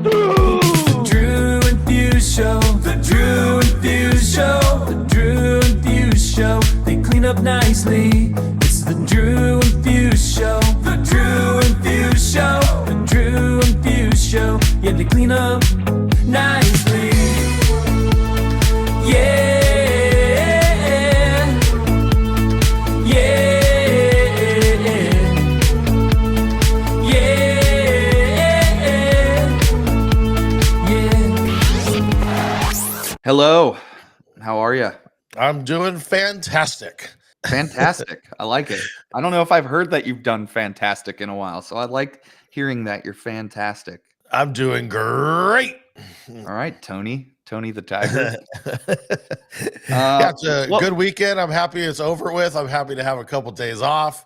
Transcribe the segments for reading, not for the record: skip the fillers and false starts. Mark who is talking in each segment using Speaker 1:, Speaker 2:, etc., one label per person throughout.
Speaker 1: The Drew and Fuse Show. The Drew and Fuse Show. The Drew and Fuse Show. They clean up nicely. It's the Drew and Fuse Show. The Drew and Fuse Show. The Drew and Fuse Show. Yeah, they clean up nicely. Yeah.
Speaker 2: Hello, how are you?
Speaker 3: I'm doing fantastic.
Speaker 2: Fantastic. I like it. I don't know if I've heard that you've done fantastic in a while, so I like hearing that you're fantastic.
Speaker 3: I'm doing great.
Speaker 2: All right, Tony the Tiger.
Speaker 3: Yeah, it's a good weekend. I'm happy it's over with. I'm happy to have a couple days off.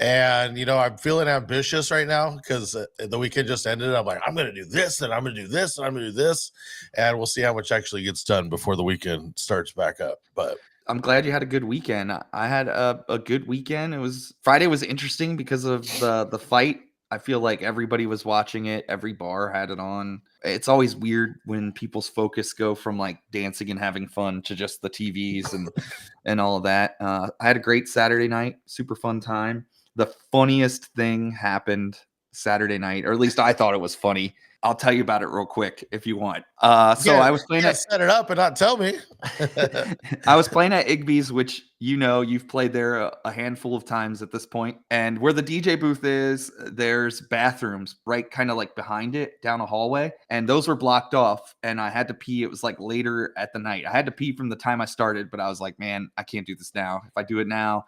Speaker 3: And, you know, I'm feeling ambitious right now because the weekend just ended. I'm like, I'm going to do this, and I'm going to do this, and I'm going to do this. And we'll see how much actually gets done before the weekend starts back up. But
Speaker 2: I'm glad you had a good weekend. I had a good weekend. Friday was interesting because of the fight. I feel like everybody was watching it. Every bar had it on. It's always weird when people's focus go from like dancing and having fun to just the TVs and all of that. I had a great Saturday night, super fun time. The funniest thing happened Saturday night, or at least I thought it was funny. I'll tell you about it real quick if you want. I was playing
Speaker 3: set it up and not tell me.
Speaker 2: I was playing at Igby's, which you've played there a handful of times at this point. And where the DJ booth is, there's bathrooms right kind of like behind it down a hallway. And those were blocked off. And I had to pee. It was like later at the night. I had to pee from the time I started, but I was like, man, I can't do this now. If I do it now,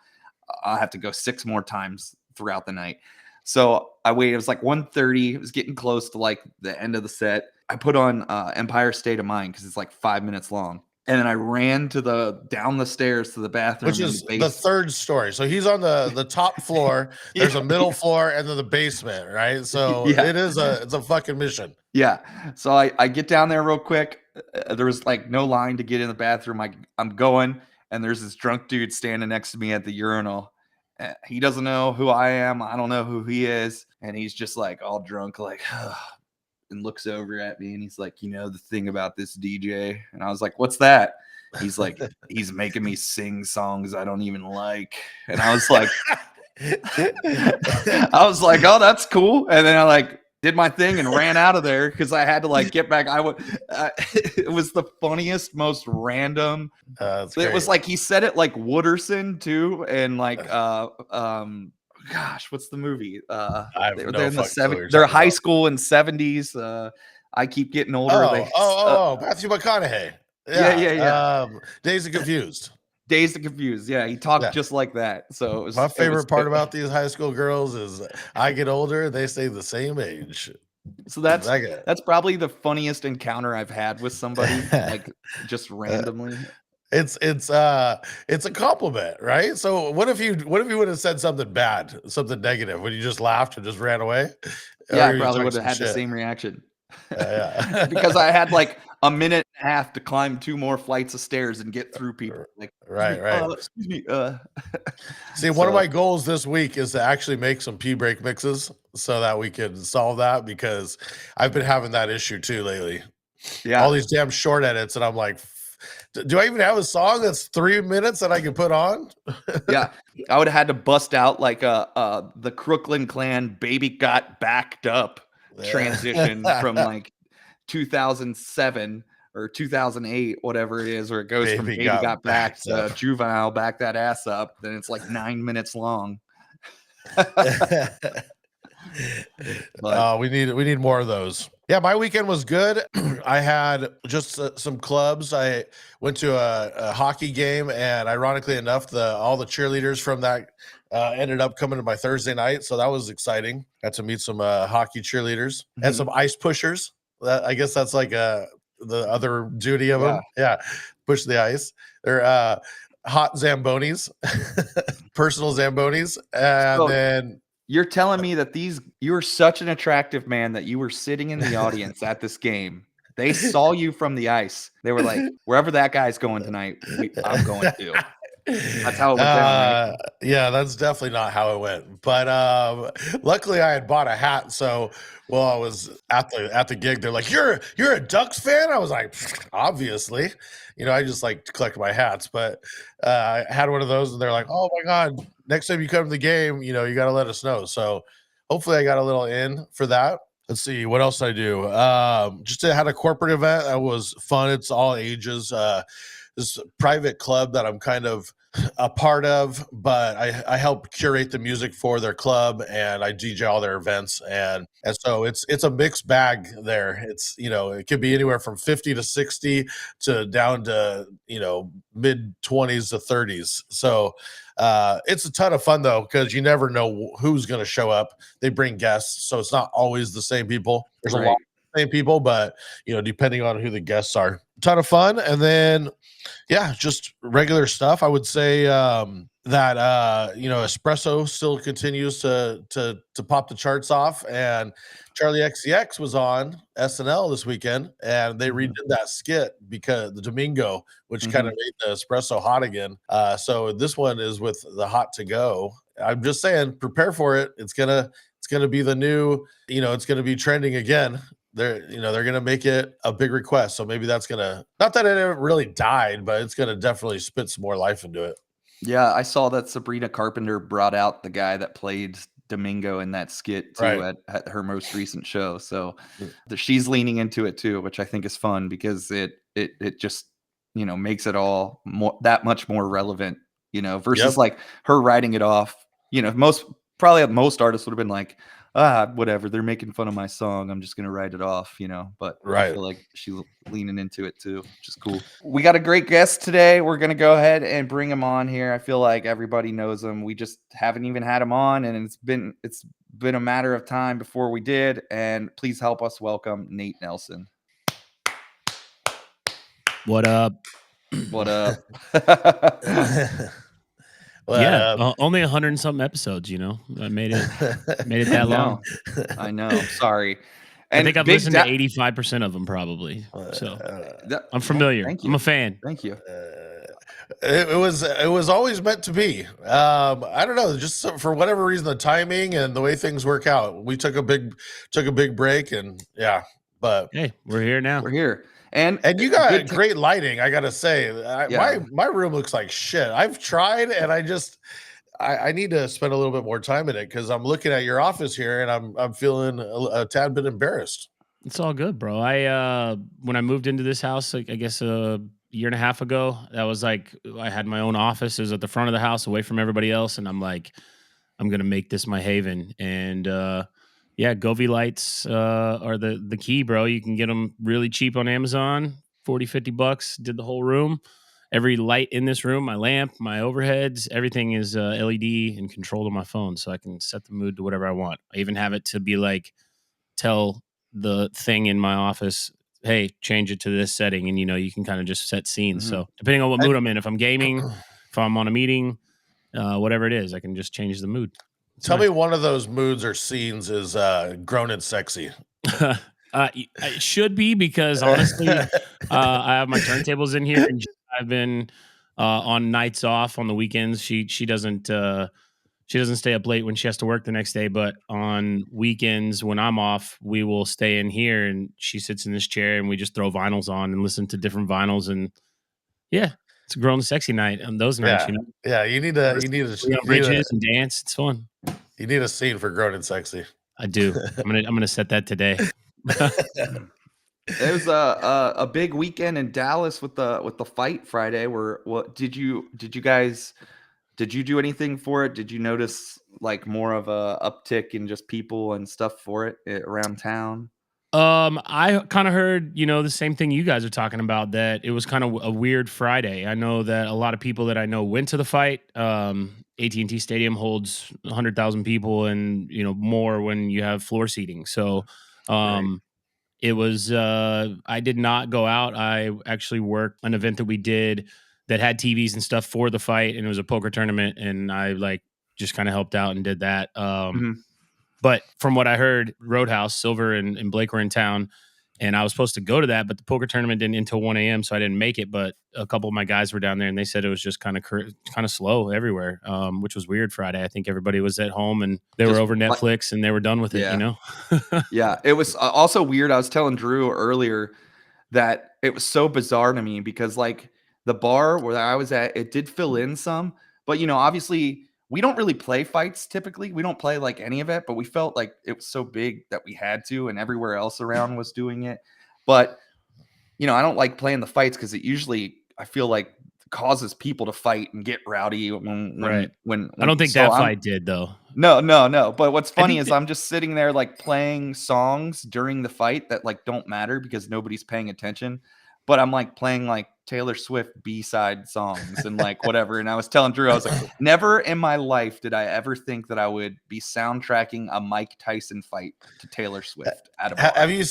Speaker 2: I'll have to go 6 more times throughout the night. So I waited. It was like 1:30. It was getting close to like the end of the set. I put on Empire State of Mind because it's like 5 minutes long. And then I ran down the stairs to the bathroom.
Speaker 3: Which is the third story. So he's on the top floor. There's a middle floor and then the basement, right? So
Speaker 2: yeah.
Speaker 3: It's a fucking mission.
Speaker 2: Yeah. So I get down there real quick. There was like no line to get in the bathroom. I'm going, and there's this drunk dude standing next to me at the urinal. He doesn't know who I am. I don't know who he is. And he's just like all drunk, like, and looks over at me. And he's like, the thing about this DJ. And I was like, what's that? He's like, he's making me sing songs I don't even like. And I was like, oh, that's cool. And then I did my thing and ran out of there because I had to get back. It was the funniest, most random. It was like he said it like Wooderson too, and gosh, what's the movie? They're in the 70s. They're high school in 70s. I keep getting older.
Speaker 3: Matthew McConaughey.
Speaker 2: Yeah.
Speaker 3: Dazed and Confused.
Speaker 2: Dazed and Confused. Yeah, he talked just like that. So
Speaker 3: my favorite part about these high school girls is I get older, they stay the same age.
Speaker 2: So that's probably the funniest encounter I've had with somebody, just randomly.
Speaker 3: It's a compliment, right? So what if you would have said something bad, something negative? Would you just laughed and just ran away?
Speaker 2: Yeah, I probably would have had the same reaction.
Speaker 3: Yeah.
Speaker 2: Because I had a minute and a half to climb 2 more flights of stairs and get through people.
Speaker 3: Right.
Speaker 2: Excuse me.
Speaker 3: See, one of my goals this week is to actually make some pee break mixes so that we can solve that, because I've been having that issue too lately.
Speaker 2: Yeah.
Speaker 3: All these damn short edits, and I'm like, do I even have a song that's 3 minutes that I can put on?
Speaker 2: Yeah. I would have had to bust out the Crooklyn Clan Baby Got Backed Up transition from 2007 or 2008, whatever it is, where it goes from Baby Got Backed to Juvenile Back That Ass Up. Then it's 9 minutes long.
Speaker 3: We need more of those. Yeah, my weekend was good. I had just some clubs. I went to a hockey game, and ironically enough, all the cheerleaders from that ended up coming to my Thursday night, so that was exciting. Got to meet some hockey cheerleaders and some ice pushers. I guess that's the other duty of them. Yeah, push the ice. They're hot Zambonis, personal Zambonis, and then.
Speaker 2: You're telling me that you were such an attractive man that you were sitting in the audience at this game. They saw you from the ice. They were like, wherever that guy's going tonight, I'm going to. That's how it went down, right?
Speaker 3: Yeah, that's definitely not how it went. But luckily, I had bought a hat. So while I was at the gig, they're like, "You're a Ducks fan?" I was like, "Obviously." I just like to collect my hats. But I had one of those, and they're like, "Oh my god, next time you come to the game, you got to let us know." So hopefully, I got a little in for that. Let's see what else I do. Just had a corporate event that was fun. It's all ages. This private club that I'm kind of a part of, but I help curate the music for their club and I DJ all their events, and so it's a mixed bag there. It's it could be anywhere from 50 to 60 to down to mid 20s to 30s. So it's a ton of fun though, because you never know who's going to show up. They bring guests, so it's not always the same people. There's a lot
Speaker 2: Right.
Speaker 3: of same people, but depending on who the guests are, ton of fun. And then yeah, just regular stuff. I would say that espresso still continues to pop the charts off, and Charlie XCX was on SNL this weekend, and they redid that skit because the Domingo, which kind of made the espresso hot again. So this one is with the hot to go. I'm just saying, prepare for it. It's gonna be the new, it's gonna be trending again. They're gonna make it a big request, so maybe that's gonna, not that it ever really died, but it's gonna definitely spit some more life into it.
Speaker 2: Yeah, I saw that Sabrina Carpenter brought out the guy that played Domingo in that skit too
Speaker 3: Right.
Speaker 2: at her most recent show. So she's leaning into it too, which I think is fun because it just makes it all more that much more relevant, versus
Speaker 3: Yep.
Speaker 2: like her writing it off. Most artists would have been like, whatever, they're making fun of my song, I'm just gonna write it off, but I
Speaker 3: Right.
Speaker 2: feel like she's leaning into it too, which is cool. We got a great guest today. We're gonna go ahead and bring him on here. I feel like everybody knows him. We just haven't even had him on, and it's been a matter of time before we did. And please help us welcome Nate Nelson.
Speaker 4: What up?
Speaker 2: What up?
Speaker 3: Well,
Speaker 4: Only 100 and something episodes. I made it that long.
Speaker 2: I know. I'm sorry.
Speaker 4: I think I've listened
Speaker 2: to
Speaker 4: to 85% of them probably. So I'm
Speaker 2: yeah,
Speaker 4: familiar.
Speaker 2: thank you.
Speaker 4: I'm a fan.
Speaker 2: Thank you.
Speaker 3: it was always meant to be. I don't know, just for whatever reason, the timing and the way things work out. We took a big break, and yeah, but
Speaker 4: Hey, we're here now.
Speaker 2: We're here. And
Speaker 3: you got great lighting, I gotta say.
Speaker 2: Yeah.
Speaker 3: My room looks like shit. I've tried, and I need to spend a little bit more time in it, because I'm looking at your office here, and I'm feeling a tad bit embarrassed.
Speaker 4: It's all good, bro. When I moved into this house, like I guess a year and a half ago, that was like I had my own office. It was at the front of the house, away from everybody else, and I'm like, I'm gonna make this my haven. And yeah, Govee lights are the key, bro. You can get them really cheap on Amazon, $40-50. Did the whole room. Every light in this room, my lamp, my overheads, everything is LED and controlled on my phone, so I can set the mood to whatever I want. I even have it to be like, tell the thing in my office, hey, change it to this setting, and you can kind of just set scenes. So depending on what mood I'm in, if I'm gaming, if I'm on a meeting, whatever it is, I can just change the mood.
Speaker 3: Tell me one of those moods or scenes is grown and sexy.
Speaker 4: It should be, because honestly, I have my turntables in here, and I've been on nights off on the weekends. She doesn't stay up late when she has to work the next day, but on weekends when I'm off, we will stay in here, and she sits in this chair, and we just throw vinyls on and listen to different vinyls, and yeah, it's a grown and sexy night on those nights.
Speaker 3: Yeah, you need to
Speaker 4: bridges and dance. It's fun.
Speaker 3: You need a scene for grown and sexy.
Speaker 4: I do. I'm gonna set that today.
Speaker 2: It was a big weekend in Dallas with the fight Friday. What did you guys do anything for it? Did you notice like more of a uptick in just people and stuff for it around town?
Speaker 4: I kind of heard, the same thing you guys are talking about, that it was kind of a weird Friday. I know that a lot of people that I know went to the fight. AT&T Stadium holds 100,000 people, and more when you have floor seating. So, It was, I did not go out. I actually worked an event that we did that had TVs and stuff for the fight, and it was a poker tournament, and I just kind of helped out and did that. But from what I heard, Roadhouse, Silver and Blake were in town, And I was supposed to go to that, but the poker tournament didn't until 1 a.m., so I didn't make it. But a couple of my guys were down there, and they said it was just kind of slow everywhere, which was weird Friday. I think everybody was at home, and they were
Speaker 2: Just
Speaker 4: over
Speaker 2: like-
Speaker 4: Netflix, and they were done with it,
Speaker 2: Yeah.
Speaker 4: you know?
Speaker 2: Yeah, it was also weird. I was telling Drew earlier that it was so bizarre to me because like the bar where I was at, it did fill in some, but obviously we don't really play fights typically. We don't play like any of it, but we felt like it was so big that we had to, and everywhere else around was doing it. But I don't like playing the fights because it usually I feel like causes people to fight and get rowdy
Speaker 4: Right.
Speaker 2: when
Speaker 4: I don't think
Speaker 2: so
Speaker 4: that
Speaker 2: I'm
Speaker 4: fight did, though.
Speaker 2: no. But what's
Speaker 4: I
Speaker 2: funny
Speaker 4: think
Speaker 2: is
Speaker 4: that-
Speaker 2: I'm just sitting there like playing songs during the fight that like don't matter because nobody's paying attention. But I'm like playing like Taylor Swift B-side songs and like whatever. And I was telling Drew, I was like, never in my life did I ever think that I would be soundtracking a Mike Tyson fight to Taylor Swift at a bar.
Speaker 3: Have you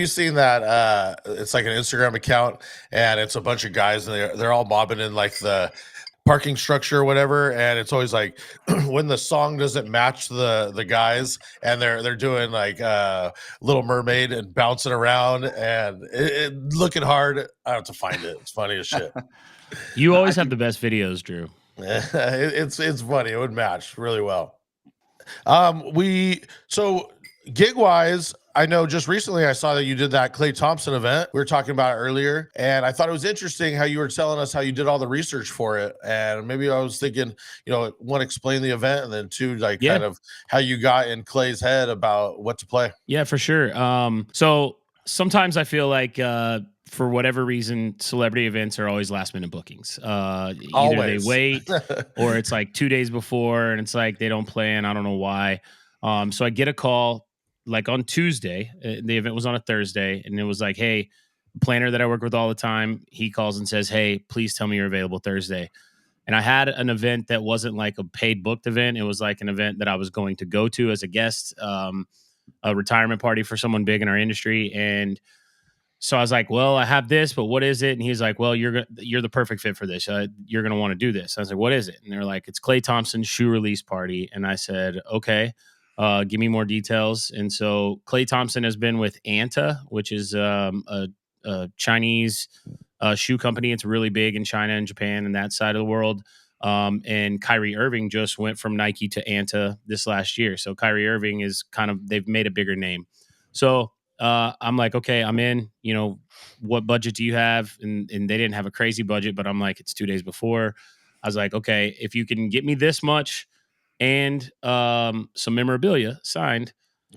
Speaker 3: seen that? It's like an Instagram account, and it's a bunch of guys, and they're all mobbing in like the parking structure or whatever, and it's always like when the song doesn't match the guys, and they're doing like Little Mermaid and bouncing around and looking hard. I have to find it. It's funny as shit.
Speaker 4: You always have the best videos, Drew.
Speaker 3: It's funny. It would match really well. So gig wise, I know just recently I saw that you did that Klay Thompson event. We were talking about it earlier, and I thought it was interesting how you were telling us how you did all the research for it. And maybe I was thinking, one, explain the event, and then two, like kind of how you got in Clay's head about what to play.
Speaker 4: Yeah, for sure. So sometimes I feel like for whatever reason, celebrity events are always last minute bookings. Either they
Speaker 3: Always.
Speaker 4: wait or it's like 2 days before and it's like they don't plan. I don't know why. So I get a call like on Tuesday. The event was on a Thursday, and it was like, hey, planner that I work with all the time, he calls and says, hey, please tell me you're available Thursday. And I had an event that wasn't like a paid booked event. It was like an event that I was going to go to as a guest, a retirement party for someone big in our industry. And so I was like, well, I have this, but what is it? And he's like, well, you're the perfect fit for this. You're going to want to do this. I was like, what is it? And they're like, it's Klay Thompson's shoe release party. And I said, okay, give me more details. And so Klay Thompson has been with Anta, which is a Chinese shoe company. It's really big in China and Japan and that side of the world. And Kyrie Irving just went from Nike to Anta this last year. So Kyrie Irving is they've made a bigger name. So I'm like, okay, I'm in, what budget do you have? And they didn't have a crazy budget, but I'm like, it's 2 days before. I was like, okay, if you can get me this much and some memorabilia signed,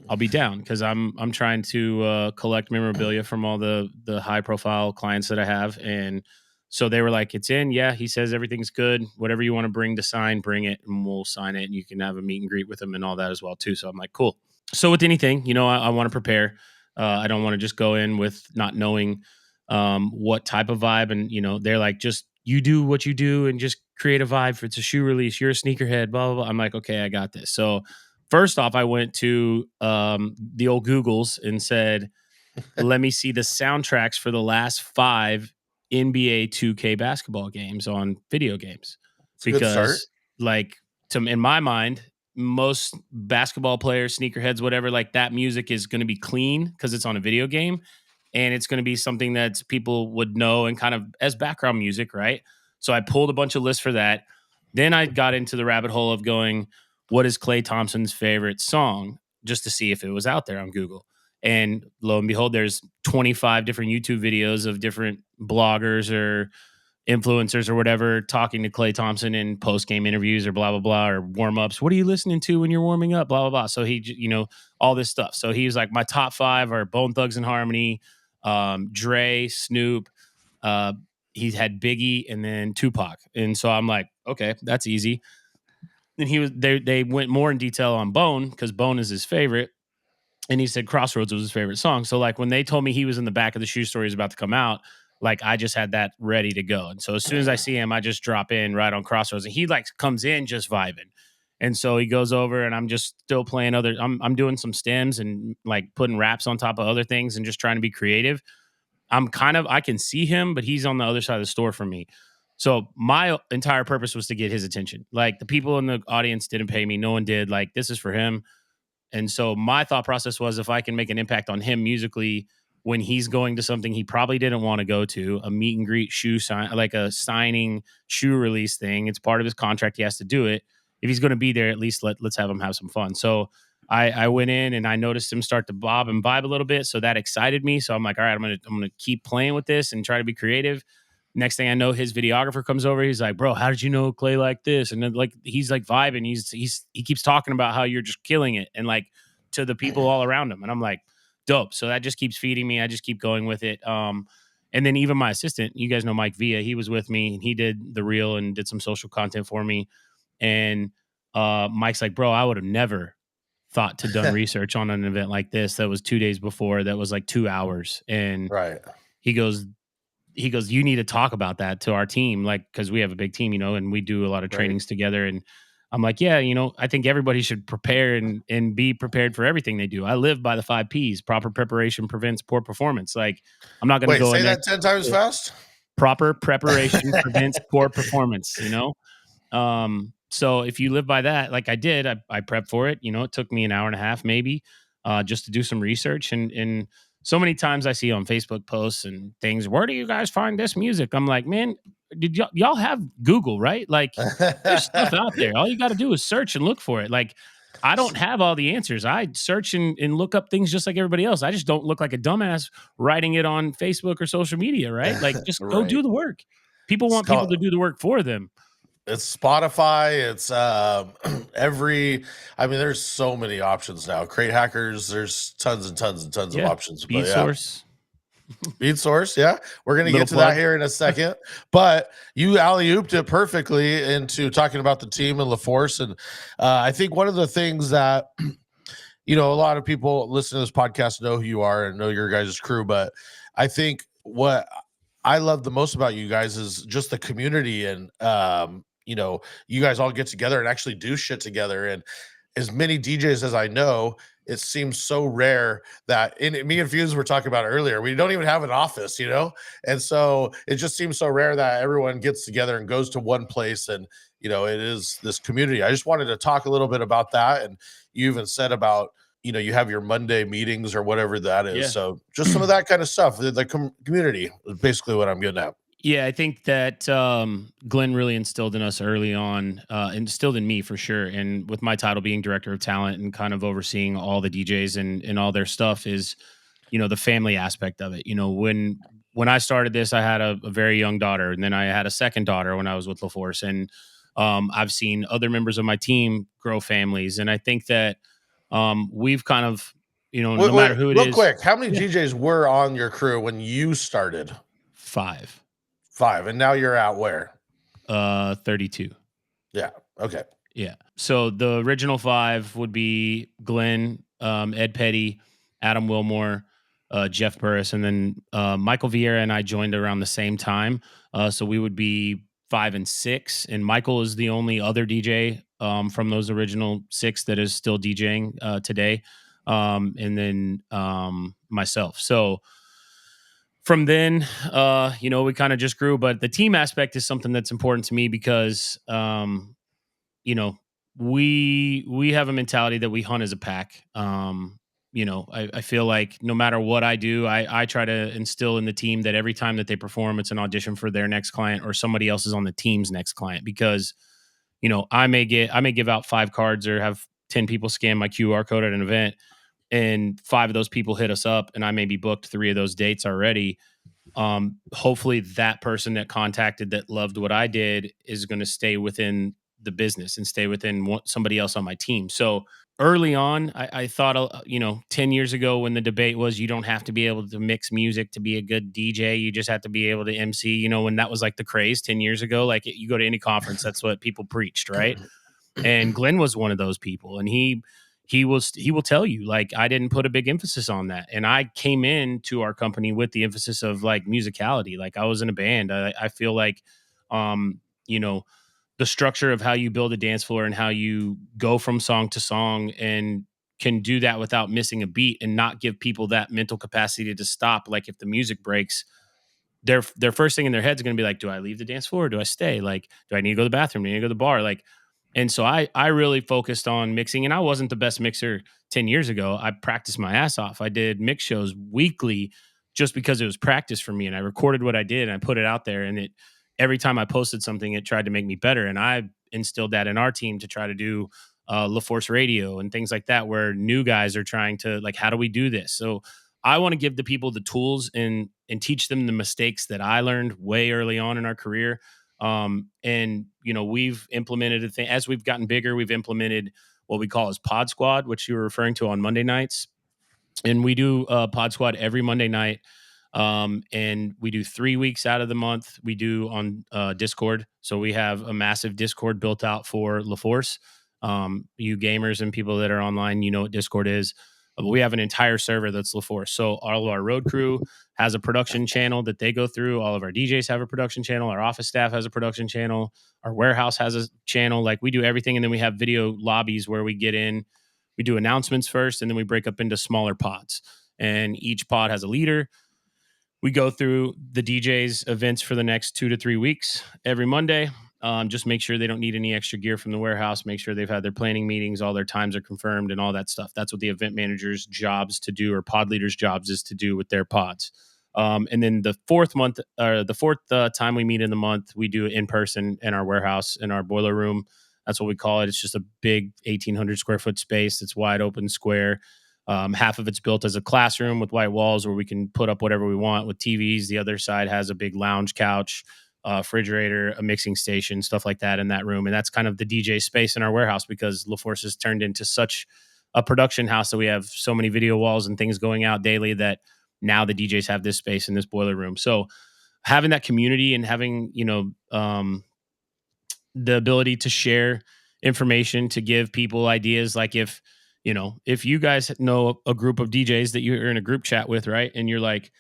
Speaker 4: I'll be down, because I'm trying to collect memorabilia from all the high profile clients that I have. And so they were like, it's in. Yeah, he says everything's good. Whatever you want to bring to sign, bring it, and we'll sign it. And you can have a meet and greet with him and all that as well too. So I'm like, cool. So with anything, I want to prepare. I don't want to just go in with not knowing what type of vibe. And they're like, just you do what you do and just create a vibe. If it's a shoe release, you're a sneakerhead, blah, blah, blah. I'm like, okay, I got this. So first off, I went to the old Googles and said, let me see the soundtracks for the last 5 NBA 2K basketball games on video games.
Speaker 3: It's a good start.
Speaker 4: Because like in my mind, most basketball players, sneakerheads, whatever, like that music is going to be clean because it's on a video game. And it's going to be something that people would know and kind of as background music, right? So I pulled a bunch of lists for that. Then I got into the rabbit hole of going, what is Klay Thompson's favorite song, just to see if it was out there on Google. And lo and behold, there's 25 different YouTube videos of different bloggers or influencers or whatever talking to Klay Thompson in post-game interviews or blah, blah, blah, or warm-ups. What are you listening to when you're warming up? Blah, blah, blah. So he, all this stuff. So he was like, my top 5 are Bone Thugs and Harmony, Dre, Snoop. He had Biggie and then Tupac. And so I'm like, okay, that's easy. Then they went more in detail on Bone, because Bone is his favorite. And he said Crossroads was his favorite song. So like when they told me he was in the back of the shoe store, he's about to come out, like I just had that ready to go. And so as soon as I see him, I just drop in right on Crossroads, and he like comes in just vibing. And so he goes over, and I'm just still playing I'm doing some stems and like putting raps on top of other things and just trying to be creative. I can see him, but he's on the other side of the store from me. So my entire purpose was to get his attention. Like the people in the audience didn't pay me. No one did. Like, this is for him. And so my thought process was, if I can make an impact on him musically when he's going to something he probably didn't want to go to, a meet and greet shoe sign, like a signing shoe release thing. It's part of his contract. He has to do it. If he's going to be there, at least let's have him have some fun. So I went in and I noticed him start to bob and vibe a little bit. So that excited me. So I'm like, all right, I'm going to keep playing with this and try to be creative. Next thing I know, his videographer comes over. He's like, bro, how did you know Clay like this? And then like, he's like vibing. He keeps talking about how you're just killing it. And like to the people all around him. And I'm like, dope. So that just keeps feeding me. I just keep going with it. And then even my assistant, you guys know Mike Villa, he was with me and he did the reel and did some social content for me. And Mike's like, bro, I would have never thought to done research on an event like this. That was 2 days before. That was like 2 hours. And
Speaker 3: Right.
Speaker 4: he goes, you need to talk about that to our team. Like, cause we have a big team, and we do a lot of trainings together. And I'm like, yeah, I think everybody should prepare and be prepared for everything they do. I live by the 5 Ps. Proper preparation prevents poor performance. Like, I'm not going to go
Speaker 3: say
Speaker 4: in there.
Speaker 3: that 10 times fast.
Speaker 4: Proper preparation prevents poor performance, So if you live by that, like I did, I prepped for it. It took me an hour and a half, maybe, just to do some research. And so many times I see on Facebook posts and things, where do you guys find this music? I'm like, man, did y'all have Google, right? Like, there's stuff out there. All you got to do is search and look for it. Like, I don't have all the answers. I search and look up things just like everybody else. I just don't look like a dumbass writing it on Facebook or social media, right? Like, just go do the work. People want people to do the work for them.
Speaker 3: It's Spotify. It's there's so many options now. Crate Hackers, there's tons and tons and tons of options.
Speaker 4: Beatsource.
Speaker 3: Beatsource, yeah. We're going to get to that here in a second. But you alley-ooped it perfectly into talking about the team and LaForce. And I think one of the things that, a lot of people listening to this podcast know who you are and know your guys' crew. But I think what I love the most about you guys is just the community and, you guys all get together and actually do shit together. And as many DJs as I know, it seems so rare that me and Fuse were talking about earlier. We don't even have an office, and so it just seems so rare that everyone gets together and goes to one place. And, it is this community. I just wanted to talk a little bit about that. And you even said about, you have your Monday meetings or whatever that is.
Speaker 4: Yeah.
Speaker 3: So just some of that kind of stuff, the community is basically what I'm getting at.
Speaker 4: Yeah, I think that Glenn really instilled in us early on, instilled in me for sure. And with my title being director of talent and kind of overseeing all the DJs and all their stuff is, the family aspect of it. When I started this, I had a very young daughter, and then I had a second daughter when I was with LaForce. And I've seen other members of my team grow families. And I think that we've kind of, no matter who it is.
Speaker 3: Real quick, how many DJs were on your crew when you started?
Speaker 4: 5.
Speaker 3: And now you're out where?
Speaker 4: 32.
Speaker 3: Yeah. Okay.
Speaker 4: Yeah. So the original 5 would be Glenn, Ed Petty, Adam Wilmore, Jeff Burris, and then Michael Vieira and I joined around the same time. So we would be 5 and 6. And Michael is the only other DJ from those original 6 that is still DJing today. And then myself. So from then, we kind of just grew, but the team aspect is something that's important to me because, we have a mentality that we hunt as a pack. I feel like no matter what I do, I try to instill in the team that every time that they perform, it's an audition for their next client or somebody else is on the team's next client. Because, I may give out 5 cards or have 10 people scan my QR code at an event, and 5 of those people hit us up, and I may be booked 3 of those dates already. Hopefully that person that contacted that loved what I did is going to stay within the business and stay within somebody else on my team. So early on, I thought, 10 years ago when the debate was, you don't have to be able to mix music to be a good DJ. You just have to be able to MC, when that was like the craze 10 years ago, like you go to any conference, that's what people preached. Right. And Glenn was one of those people. And he will tell you, like, I didn't put a big emphasis on that. And I came into our company with the emphasis of like musicality. Like I was in a band. I feel like, the structure of how you build a dance floor and how you go from song to song and can do that without missing a beat and not give people that mental capacity to stop. Like if the music breaks, their first thing in their head is going to be like, do I leave the dance floor or do I stay? Like, do I need to go to the bathroom? Do I need to go to the bar? Like, and so I really focused on mixing, and I wasn't the best mixer 10 years ago. I practiced my ass off. I did mix shows weekly just because it was practice for me. And I recorded what I did and I put it out there. And every time I posted something, it tried to make me better. And I instilled that in our team to try to do LaForce radio and things like that, where new guys are trying to like, how do we do this? So I want to give the people the tools and teach them the mistakes that I learned way early on in our career. And we've implemented a thing as we've gotten bigger. We've implemented what we call as Pod Squad, which you were referring to on Monday nights, and we do Pod Squad every Monday night. And we do 3 weeks out of the month. We do on Discord. So we have a massive Discord built out for LaForce. You gamers and people that are online, you know what Discord is. But we have an entire server that's LaForce. So all of our road crew has a production channel that they go through. All of our DJs have a production channel. Our office staff has a production channel. Our warehouse has a channel. Like, we do everything. And then we have video lobbies where we get in. We do announcements first, and then we break up into smaller pods. And each pod has a leader. We go through the DJ's events for the next 2 to 3 weeks every Monday. Just make sure they don't need any extra gear from the warehouse. Make sure they've had their planning meetings, all their times are confirmed, and all that stuff. That's what the event manager's jobs to do, or pod leaders' jobs is to do with their pods. And then the fourth time we meet in the month, we do it in person in our warehouse, in our boiler room. That's what we call it. It's just a big 1,800 square foot space. It's wide open, square. Half of it's built as a classroom with white walls where we can put up whatever we want with TVs. The other side has a big lounge couch, refrigerator, a mixing station, stuff like that in that room. And that's kind of the DJ space in our warehouse, because LaForce has turned into such a production house that we have so many video walls and things going out daily that now the DJs have this space in this boiler room. So having that community and having, the ability to share information, to give people ideas, like if you guys know a group of DJs that you're in a group chat with, right? And you're like,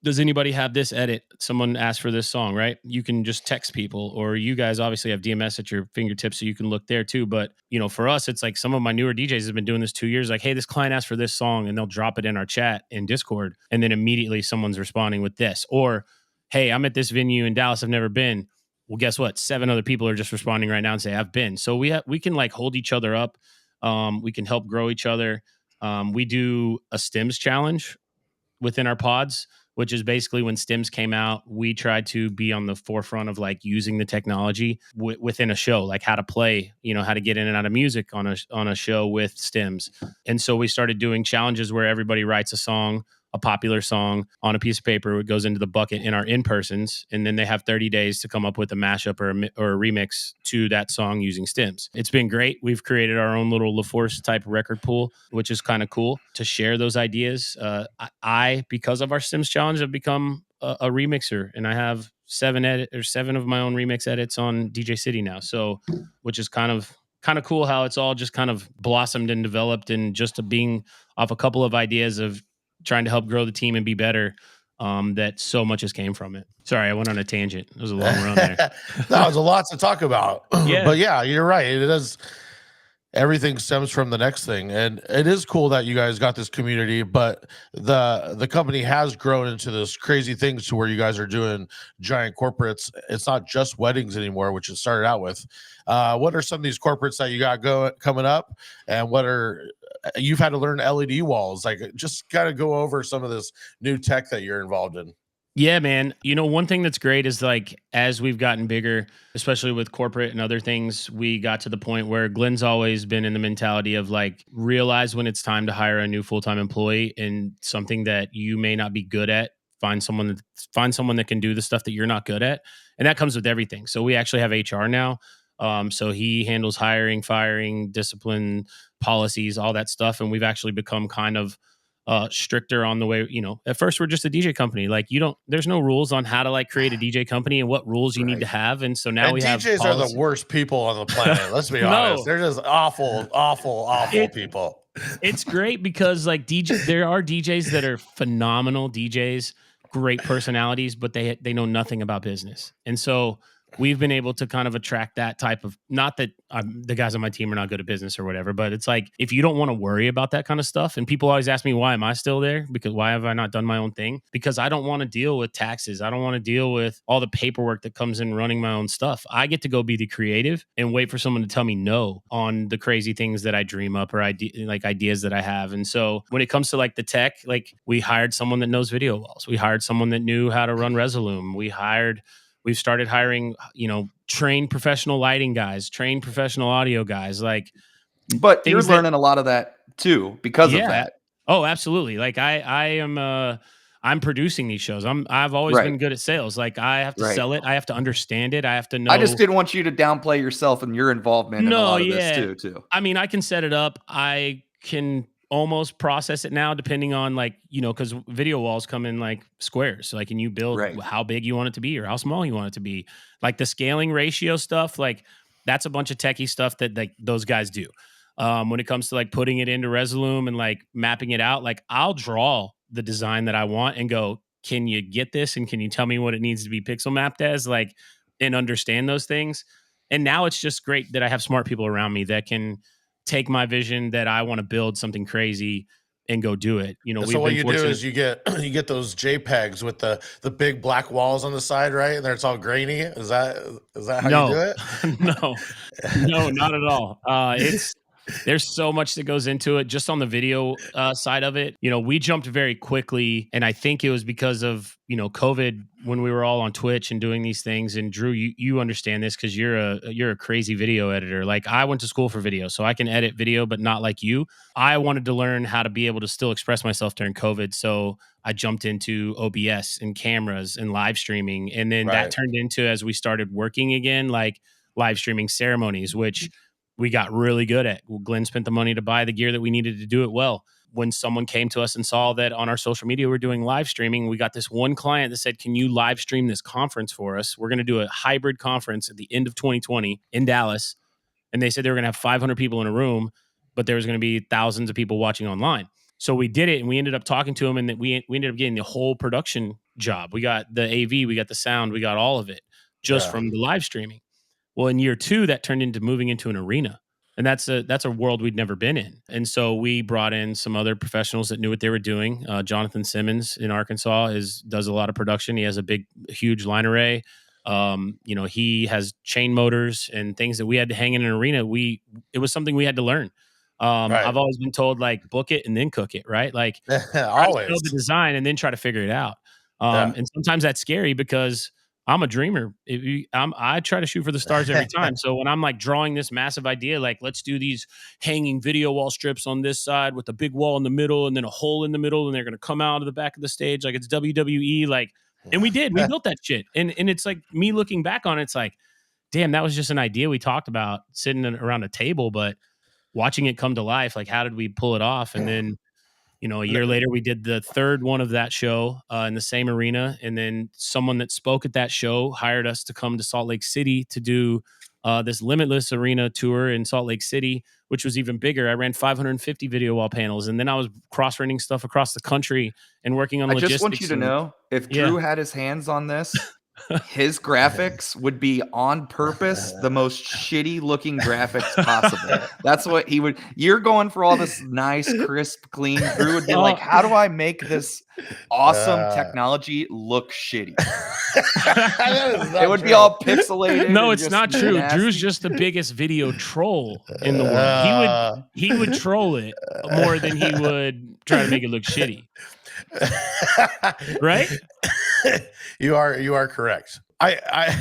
Speaker 4: does anybody have this edit? Someone asked for this song, right? You can just text people, or you guys obviously have DMS at your fingertips, so you can look there too. But, for us, it's like some of my newer DJs have been doing this 2 years. Like, hey, this client asked for this song, and they'll drop it in our chat in Discord. And then immediately someone's responding with this. Or, hey, I'm at this venue in Dallas, I've never been. Well, guess what? 7 other people are just responding right now and say, I've been. So we can like hold each other up. We can help grow each other. We do a Stims challenge within our pods, which is basically when Stims came out, we tried to be on the forefront of like using the technology within a show, like how to play, how to get in and out of music on a show with Stims. And so we started doing challenges where everybody writes a song, a popular song, on a piece of paper. It goes into the bucket in our in-persons, and then they have 30 days to come up with a mashup or a remix to that song using Stims. It's been great. We've created our own little LaForce type record pool, which is kind of cool to share those ideas. I, because of our Stims challenge, have become a remixer, and I have 7 of my own remix edits on DJ City now. So, which is kind of cool how it's all just kind of blossomed and developed, and just being off a couple of ideas of trying to help grow the team and be better, that so much has came from it. Sorry, I went on a tangent. It was a long run there.
Speaker 3: That was a lot to talk about.
Speaker 4: Yeah.
Speaker 3: But yeah, you're right. It is. Everything stems from the next thing, and it is cool that you guys got this community. But the company has grown into this crazy things to where you guys are doing giant corporates. It's not just weddings anymore, which it started out with. What are some of these corporates that you got coming up, and what are you've had to learn LED walls? Like, just got to go over some of this new tech that you're involved in.
Speaker 4: Yeah, man. One thing that's great is like, as we've gotten bigger, especially with corporate and other things, we got to the point where Glenn's always been in the mentality of like, realize when it's time to hire a new full-time employee, and something that you may not be good at, find someone that can do the stuff that you're not good at. And that comes with everything. So we actually have HR now. So he handles hiring, firing, discipline, policies, all that stuff. And we've actually become kind of stricter on the way, at first we're just a DJ company. Like, there's no rules on how to like create a DJ company and what rules you need to have. And so now we have
Speaker 3: DJs are the worst people on the planet. Let's be honest. They're just awful people.
Speaker 4: It's great because like there are DJs that are phenomenal DJs, great personalities, but they know nothing about business. And so we've been able to kind of attract that type of, not that the guys on my team are not good at business or whatever, but it's like, if you don't want to worry about that kind of stuff, and people always ask me, why am I still there? Because why have I not done my own thing? Because I don't want to deal with taxes. I don't want to deal with all the paperwork that comes in running my own stuff. I get to go be the creative and wait for someone to tell me no on the crazy things that I dream up or ideas that I have. And so when it comes to like the tech, like we hired someone that knows video walls. We hired someone that knew how to run Resolume. We've started hiring, trained professional lighting guys, trained professional audio guys, like
Speaker 2: But you're
Speaker 4: things that,
Speaker 2: learning a lot of that too because of
Speaker 4: yeah.
Speaker 2: that.
Speaker 4: Oh, absolutely. Like I am, I'm producing these shows. I've always
Speaker 2: Right.
Speaker 4: been good at sales. Like I have to
Speaker 2: Right.
Speaker 4: sell it. I have to understand it. I have to know.
Speaker 2: I just didn't want you to downplay yourself and your involvement in a
Speaker 4: No,
Speaker 2: lot of this
Speaker 4: yeah.
Speaker 2: too.
Speaker 4: I mean, I can set it up. I can almost process it now, depending on like, because video walls come in like squares. So like, can you build
Speaker 2: Right.
Speaker 4: how big you want it to be or how small you want it to be? Like the scaling ratio stuff, like that's a bunch of techie stuff that like those guys do. When it comes to like putting it into Resolume and like mapping it out, like I'll draw the design that I want and go, can you get this? And can you tell me what it needs to be pixel mapped as? Like, and understand those things. And now it's just great that I have smart people around me that can take my vision that I want to build something crazy and go do it.
Speaker 3: So what you do is you get those JPEGs with the big black walls on the side, right? And it's all grainy. Is that how you do it?
Speaker 4: No, not at all. There's so much that goes into it just on the video side of it. We jumped very quickly, and I think it was because of, COVID when we were all on Twitch and doing these things. And Drew, you understand this because you're a crazy video editor. Like I went to school for video, so I can edit video, but not like you. I wanted to learn how to be able to still express myself during COVID. So I jumped into OBS and cameras and live streaming. And then that turned into, as we started working again, like live streaming ceremonies, which we got really good at. Glenn spent the money to buy the gear that we needed to do it well. When someone came to us and saw that on our social media we're doing live streaming, we got this one client that said, can you live stream this conference for us? We're going to do a hybrid conference at the end of 2020 in Dallas. And they said they were going to have 500 people in a room, but there was going to be thousands of people watching online. So we did it, and we ended up talking to them, and we ended up getting the whole production job. We got the AV, we got the sound, we got all of it just from the live streaming. Well, in year 2, that turned into moving into an arena. And that's a world we'd never been in. And so we brought in some other professionals that knew what they were doing. Jonathan Simmons in Arkansas does a lot of production. He has a huge line array. He has chain motors and things that we had to hang in an arena. It was something we had to learn. I've always been told, like, book it and then cook it, right? Like
Speaker 3: always
Speaker 4: build the design and then try to figure it out. And sometimes that's scary because I'm a dreamer. I try to shoot for the stars every time. So when I'm like drawing this massive idea, like let's do these hanging video wall strips on this side with a big wall in the middle and then a hole in the middle, and they're going to come out of the back of the stage like it's WWE. Like, and we built that shit. And it's like me looking back on it, it's like, damn, that was just an idea we talked about sitting around a table, but watching it come to life, like how did we pull it off? And then, a year later, we did the third one of that show in the same arena. And then someone that spoke at that show hired us to come to Salt Lake City to do this Limitless Arena tour in Salt Lake City, which was even bigger. I ran 550 video wall panels. And then I was cross-running stuff across the country and working on logistics.
Speaker 2: I just want you to know, if Drew had his hands on this, his graphics would be on purpose the most shitty looking graphics possible. That's what he would. You're going for all this nice, crisp, clean. Drew would be like, how do I make this awesome technology look shitty? It would be all pixelated.
Speaker 4: No, it's not true. Nasty. Drew's just the biggest video troll in the world. He would troll it more than he would try to make it look shitty. Right?
Speaker 3: You are correct. I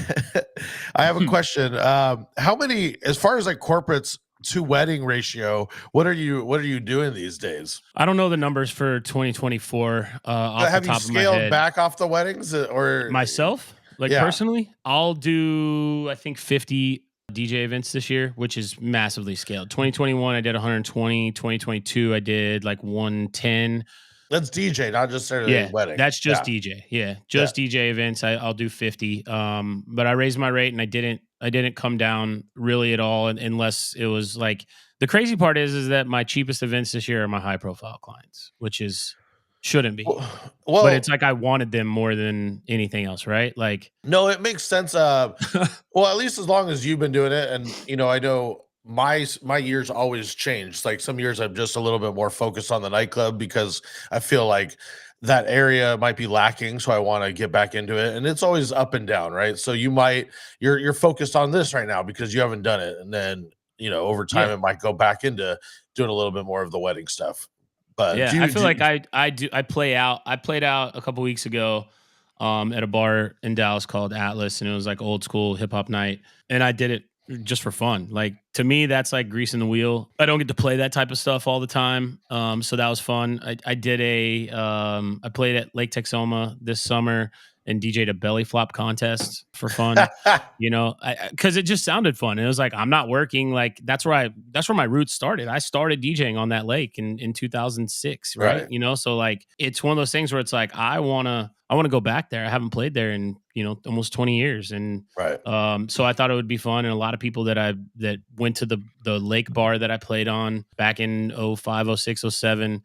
Speaker 3: have a question. How many, as far as like corporates to wedding ratio, what are you doing these days?
Speaker 4: I don't know the numbers for 2024.
Speaker 3: Have you scaled back off the weddings or
Speaker 4: myself? Like personally, I'll do I think 50 DJ events this year, which is massively scaled. 2021, I did 120. 2022, I did like 110.
Speaker 3: That's DJ, not just wedding.
Speaker 4: That's just DJ. Yeah, just DJ events. I'll do 50. But I raised my rate and I didn't come down really at all, unless it was like the crazy part is that my cheapest events this year are my high profile clients, which is Shouldn't be.
Speaker 3: Well,
Speaker 4: But it's like I wanted them more than anything else, right? Like,
Speaker 3: no, it makes sense. Well, at least as long as you've been doing it, and I know my years always change. Like some years I'm just a little bit more focused on the nightclub because I feel like that area might be lacking, so I want to get back into it. And it's always up and down, right? So you're focused on this right now because you haven't done it, and then over time
Speaker 4: yeah.
Speaker 3: it might go back into doing a little bit more of the wedding stuff. But
Speaker 4: Yeah, I feel like I played out a couple weeks ago at a bar in Dallas called Atlas, and it was like old school hip hop night, and I did it just for fun. Like to me, that's like greasing the wheel. I don't get to play that type of stuff all the time, so that was fun. I did I played at Lake Texoma this summer and DJ'd a belly flop contest for fun. Because it just sounded fun. It was like I'm not working. Like that's where my roots started. I started DJing on that lake in 2006, right?
Speaker 3: Right.
Speaker 4: So like it's one of those things where it's like I wanna go back there. I haven't played there in almost 20 years, and
Speaker 3: Right.
Speaker 4: so I thought it would be fun. And a lot of people that went to the lake bar that I played on back in 05, 06, 07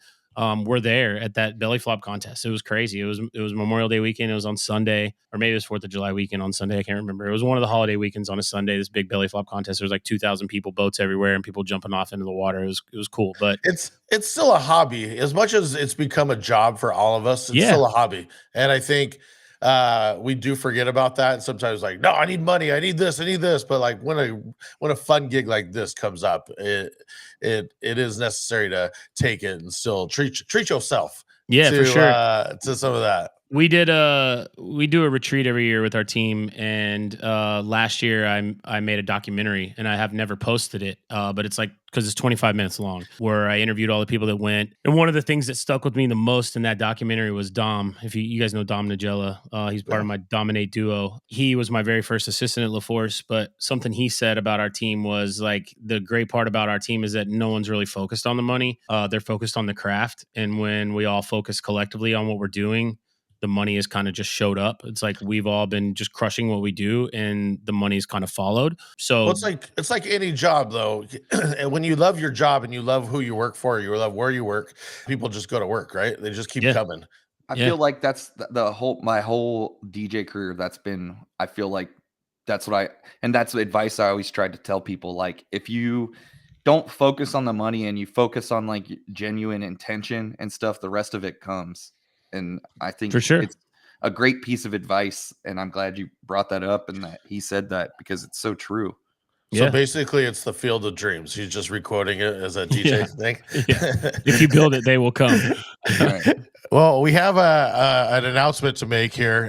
Speaker 4: were there at that belly flop contest. It was crazy. It was Memorial Day weekend. It was on Sunday, or maybe it was 4th of July weekend on Sunday. I can't remember. It was one of the holiday weekends on a Sunday. This big belly flop contest. There was like 2,000 people, boats everywhere, and people jumping off into the water. It was cool. But
Speaker 3: it's still a hobby. As much as it's become a job for all of us, it's still a hobby. And I think we do forget about that. And sometimes like, no, I need money. I need this. But like when a fun gig like this comes up, it is necessary to take it and still treat yourself.
Speaker 4: Yeah, for sure.
Speaker 3: To some of that.
Speaker 4: We do a retreat every year with our team, and last year I made a documentary, and I have never posted it, but it's like because it's 25 minutes long, where I interviewed all the people that went. And one of the things that stuck with me the most in that documentary was Dom. If you guys know Dom Nagella, he's part of my Dominate duo. He was my very first assistant at La Force, but something he said about our team was like the great part about our team is that no one's really focused on the money. They're focused on the craft, and when we all focus collectively on what we're doing, the money has kind of just showed up. It's like we've all been just crushing what we do, and the money's kind of followed. So
Speaker 3: well, it's like any job though. And when you love your job and you love who you work for, you love where you work, people just go to work, right? They just keep coming.
Speaker 2: I feel like that's my whole DJ career. I feel like that's that's the advice I always tried to tell people. Like if you don't focus on the money and you focus on like genuine intention and stuff, the rest of it comes. And I think
Speaker 4: for sure
Speaker 2: it's a great piece of advice. And I'm glad you brought that up and that he said that because it's so true.
Speaker 3: So basically it's the field of dreams. He's just requoting it as a DJ thing.
Speaker 4: If you build it, they will come.
Speaker 3: Right. Well, we have an announcement to make here.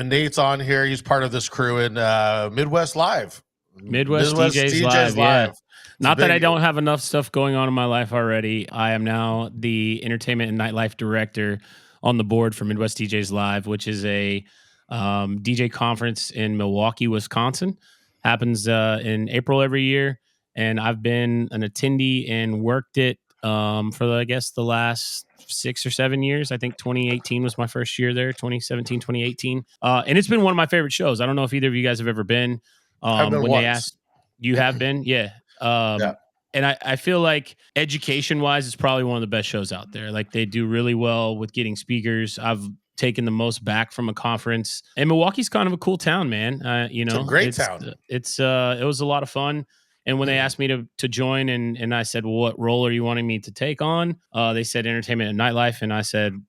Speaker 3: Nate's on here. He's part of this crew in Midwest Live.
Speaker 4: Midwest DJs Live. Yeah. Not that I don't have enough stuff going on in my life already. I am now the entertainment and nightlife director on the board for Midwest DJs Live, which is a DJ conference in Milwaukee, Wisconsin. Happens in April every year. And I've been an attendee and worked it for, I guess, the last 6 or 7 years. I think 2018 was my first year there, 2017, 2018. And it's been one of my favorite shows. I don't know if either of you guys have ever been.
Speaker 3: I've been
Speaker 4: when
Speaker 3: once.
Speaker 4: they asked, you have been? Yeah. And I feel like education wise, it's probably one of the best shows out there. Like they do really well with getting speakers. I've taken the most back from a conference, and Milwaukee's kind of a cool town, man.
Speaker 3: It's a great town.
Speaker 4: It was a lot of fun. And when they asked me to join and I said, well, what role are you wanting me to take on? They said entertainment and nightlife. And I said,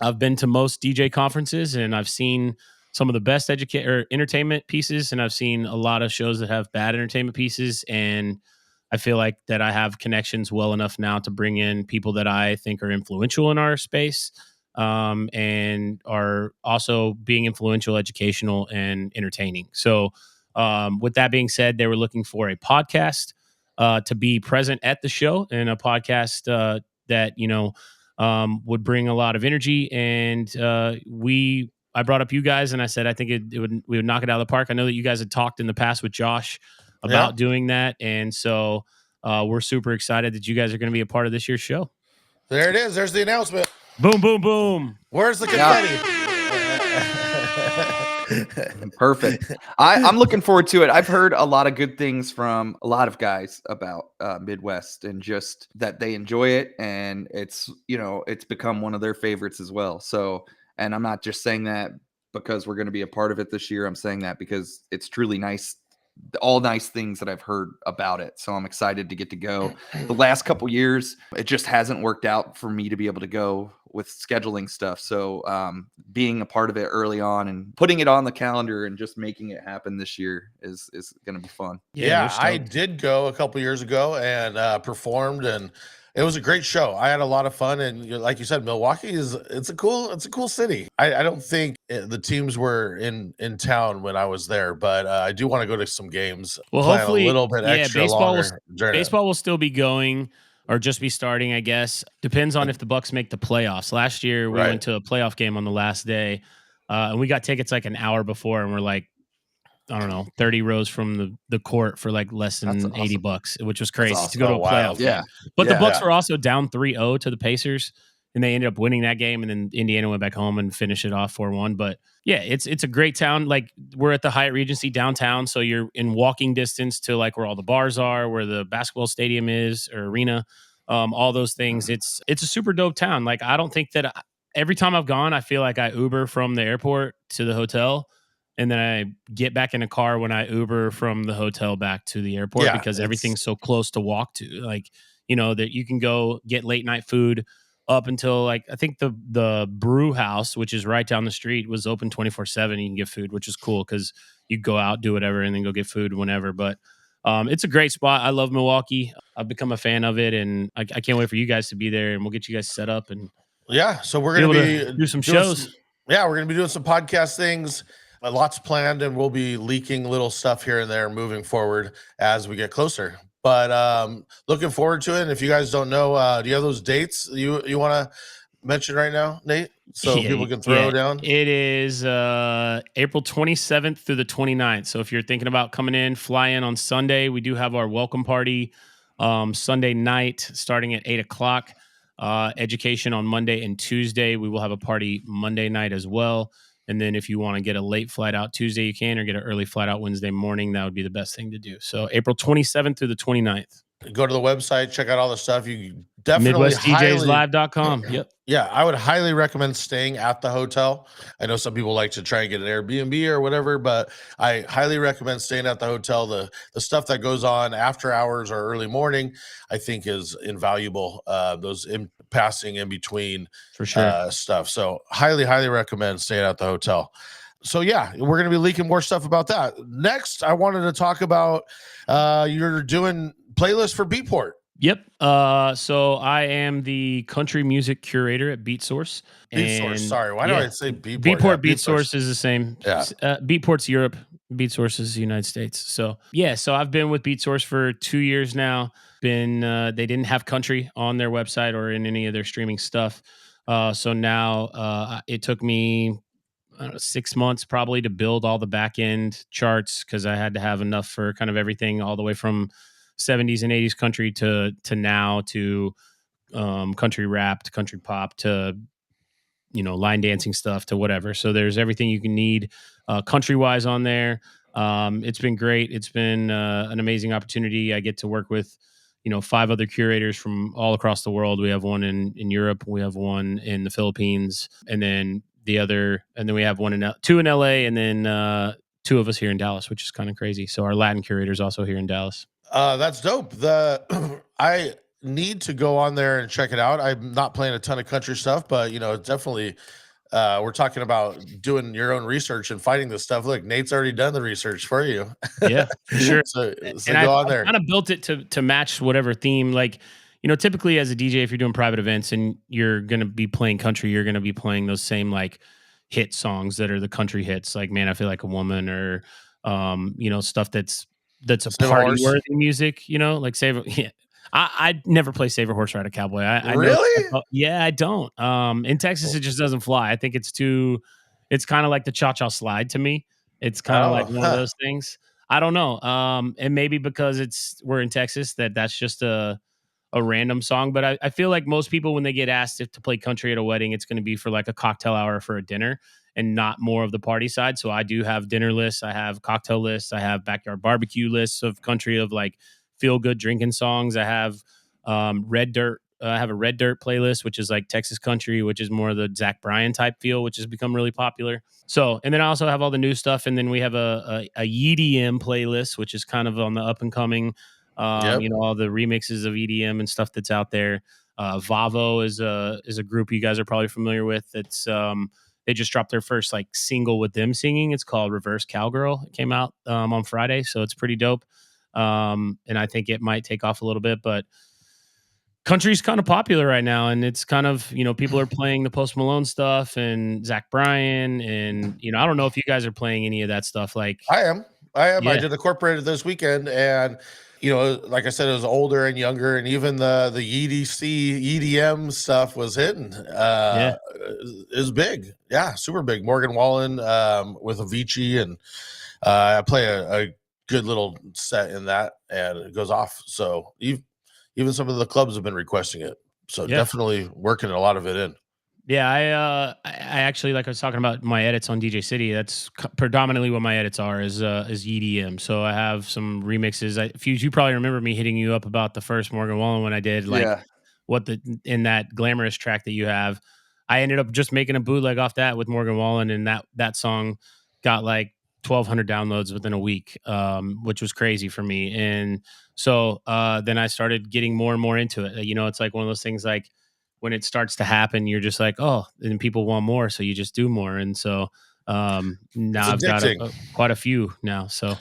Speaker 4: I've been to most DJ conferences and I've seen some of the best entertainment pieces, and I've seen a lot of shows that have bad entertainment pieces. And I feel like that I have connections well enough now to bring in people that I think are influential in our space, and are also being influential, educational, and entertaining. So with that being said, they were looking for a podcast to be present at the show, and a podcast that would bring a lot of energy. And I brought up you guys, and I said I think we would knock it out of the park. I know that you guys had talked in the past with Josh about doing that, and so we're super excited that you guys are going to be a part of this year's show.
Speaker 3: There it is. There's the announcement.
Speaker 4: Boom, boom, boom.
Speaker 3: Where's the confetti?
Speaker 2: Perfect. I'm looking forward to it. I've heard a lot of good things from a lot of guys about Midwest and just that they enjoy it, and it's it's become one of their favorites as well. So, and I'm not just saying that because we're going to be a part of it this year. I'm saying that because it's truly nice, all nice things that I've heard about it. So I'm excited to get to go. The last couple years, it just hasn't worked out for me to be able to go with scheduling stuff. So being a part of it early on and putting it on the calendar and just making it happen this year is going to be fun.
Speaker 3: Yeah, I did go a couple years ago and performed, and it was a great show. I had a lot of fun, and like you said, Milwaukee it's a cool city. I don't think the teams were in town when I was there, but I do want to go to some games.
Speaker 4: Well,
Speaker 3: plan
Speaker 4: hopefully,
Speaker 3: a little bit extra
Speaker 4: baseball
Speaker 3: longer.
Speaker 4: baseball will still be going or just be starting, I guess. Depends on if the Bucks make the playoffs. Last year, we went to a playoff game on the last day, and we got tickets like an hour before, and we're like, I don't know, 30 rows from the court for like less than
Speaker 2: That's awesome.
Speaker 4: $80, which was crazy
Speaker 2: awesome.
Speaker 4: to go to a playoff game.
Speaker 2: Yeah.
Speaker 4: But the Bucks
Speaker 3: Yeah.
Speaker 4: were also down 3-0 to the Pacers, and they ended up winning that game. And then Indiana went back home and finished it off 4-1. But yeah, it's a great town. Like, we're at the Hyatt Regency downtown, so you're in walking distance to like where all the bars are, where the basketball stadium is or arena, all those things. It's a super dope town. Like, I don't think that every time I've gone, I feel like I Uber from the airport to the hotel, and then I get back in a car when I Uber from the hotel back to the airport, because everything's so close to walk to. Like, that you can go get late night food up until, like, I think the brew house, which is right down the street, was open 24/7. You can get food, which is cool because you go out, do whatever, and then go get food whenever. But it's a great spot. I love Milwaukee. I've become a fan of it, and I can't wait for you guys to be there, and we'll get you guys set up and
Speaker 3: so we're gonna be
Speaker 4: do some shows.
Speaker 3: We're gonna be doing some podcast things. Lots planned, and we'll be leaking little stuff here and there moving forward as we get closer. But looking forward to it. And if you guys don't know, do you have those dates you want to mention right now, Nate, so people can throw down?
Speaker 4: It is April 27th through the 29th. So if you're thinking about coming in, fly in on Sunday. We do have our welcome party Sunday night starting at 8:00. Education on Monday and Tuesday. We will have a party Monday night as well. And then if you want to get a late flight out Tuesday, you can, or get an early flight out Wednesday morning. That would be the best thing to do. So April 27th through the 29th.
Speaker 3: Go to the website, check out all the stuff. You definitely
Speaker 4: MidwestDJsLive.com. Yep.
Speaker 3: Yeah, I would highly recommend staying at the hotel. I know some people like to try and get an Airbnb or whatever, but I highly recommend staying at the hotel. The stuff that goes on after hours or early morning, I think, is invaluable. Those passing in between,
Speaker 4: for sure,
Speaker 3: stuff. So highly recommend staying at the hotel. So yeah, we're going to be leaking more stuff about that. Next, I wanted to talk about you're doing playlist for Beatport.
Speaker 4: Yep. So I am the country music curator at Beatsource.
Speaker 3: Sorry, why do I say Beatport?
Speaker 4: Beatsource is the same.
Speaker 3: Yeah.
Speaker 4: Beatport's Europe. Beatsource is the United States. So yeah, so I've been with Beatsource for 2 years now. They didn't have country on their website or in any of their streaming stuff. So now it took me 6 months probably to build all the back end charts, because I had to have enough for kind of everything, all the way from 70s and 80s country to now to country rap to country pop to line dancing stuff to whatever. So there's everything you can need country wise on there. It's been great. It's been an amazing opportunity. I get to work with 5 other curators from all across the world. We have one in Europe, we have one in the Philippines, and then we have two in LA, and then 2 of us here in Dallas, which is kind of crazy. So our Latin curator is also here in Dallas.
Speaker 3: That's dope. I need to go on there and check it out. I'm not playing a ton of country stuff, but definitely we're talking about doing your own research and finding this stuff. Look, Nate's already done the research for you.
Speaker 4: Yeah, for sure.
Speaker 3: so
Speaker 4: go
Speaker 3: on there.
Speaker 4: I kind of built it to match whatever theme. Like, typically as a DJ, if you're doing private events and you're going to be playing country, you're going to be playing those same like hit songs that are the country hits, like Man, I Feel Like a Woman, or stuff that's a party worthy music, like Save. Yeah. I never play Save a Horse, Ride a Cowboy. I
Speaker 3: really?
Speaker 4: Yeah, I don't. In Texas, it just doesn't fly. I think it's kind of like the cha-cha slide to me. It's kind of like one of those things. I don't know. And maybe because we're in Texas, that's just a a random song. But I feel like most people, when they get asked to play country at a wedding, it's going to be for like a cocktail hour for a dinner and not more of the party side. So I do have dinner lists, I have cocktail lists, I have backyard barbecue lists of country, of like feel good drinking songs. I have red dirt. I have a red dirt playlist, which is like Texas country, which is more of the Zach Bryan type feel, which has become really popular. So, and then I also have all the new stuff. And then we have a EDM playlist, which is kind of on the up and coming,
Speaker 3: Yep.
Speaker 4: all the remixes of EDM and stuff that's out there. Vavo is a group you guys are probably familiar with. It's, they just dropped their first like single with them singing. It's called Reverse Cowgirl. It came out on Friday. So it's pretty dope. And I think it might take off a little bit, but country's kind of popular right now, and it's kind of, people are playing the Post Malone stuff and Zach Bryan, and I don't know if you guys are playing any of that stuff. Like,
Speaker 3: I am. I
Speaker 4: Yeah.
Speaker 3: did the corporate this weekend, and like I said, it was older and younger, and even the EDC EDM stuff was hitting.
Speaker 4: Yeah.
Speaker 3: Is big, yeah, super big. Morgan Wallen with Avicii, and I play a good little set in that, and it goes off. So even some of the clubs have been requesting it. So
Speaker 4: Yeah.
Speaker 3: definitely working a lot of it in.
Speaker 4: Yeah, I actually, like I was talking about my edits on DJ City. That's predominantly what my edits are, is EDM. So I have some remixes. Fuse, you probably remember me hitting you up about the first Morgan Wallen when I did like
Speaker 2: Yeah.
Speaker 4: in that glamorous track that you have. I ended up just making a bootleg off that with Morgan Wallen, and that song got like 1,200 downloads within a week, which was crazy for me. And so then I started getting more and more into it. It's like one of those things, like when it starts to happen, you're just like, oh, and people want more, so you just do more. And so now I've got
Speaker 3: addicting.
Speaker 4: quite a few now. So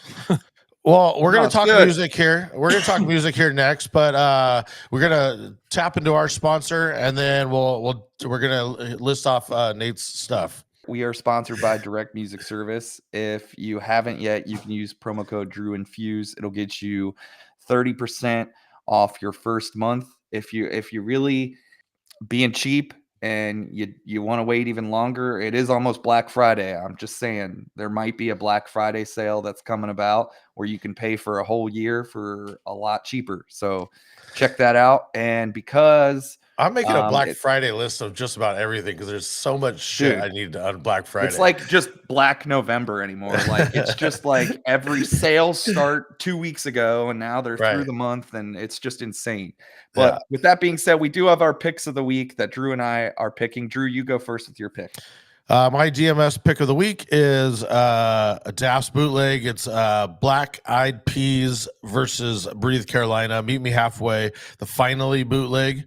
Speaker 3: Well, we're
Speaker 2: No,
Speaker 3: gonna
Speaker 2: it's
Speaker 3: talk
Speaker 2: good.
Speaker 3: music here. We're gonna talk music here next, but we're gonna tap into our sponsor, and then we're gonna list off Nate's stuff.
Speaker 2: We are sponsored by Direct Music Service. If you haven't yet, you can use promo code Drew and Fuse. It'll get you 30% off your first month. If you really being cheap and you want to wait even longer, it is almost Black Friday. I'm just saying, there might be a Black Friday sale that's coming about where you can pay for a whole year for a lot cheaper. So check that out. And because
Speaker 3: I'm making a Black
Speaker 2: it-
Speaker 3: Friday list of just about everything because there's so much shit
Speaker 2: Dude,
Speaker 3: I need on Black Friday.
Speaker 2: it's like just Black November anymore. Like, it's just like every sales start 2 weeks ago, and now they're through
Speaker 3: Right.
Speaker 2: the month, and it's just insane. But with that being said, we do have our picks of the week that Drew and I are picking. Drew, you go first with your pick.
Speaker 3: My DMS pick of the week is a DAFS bootleg. It's Black Eyed Peas versus Breathe Carolina. Meet Me Halfway, the Finally bootleg.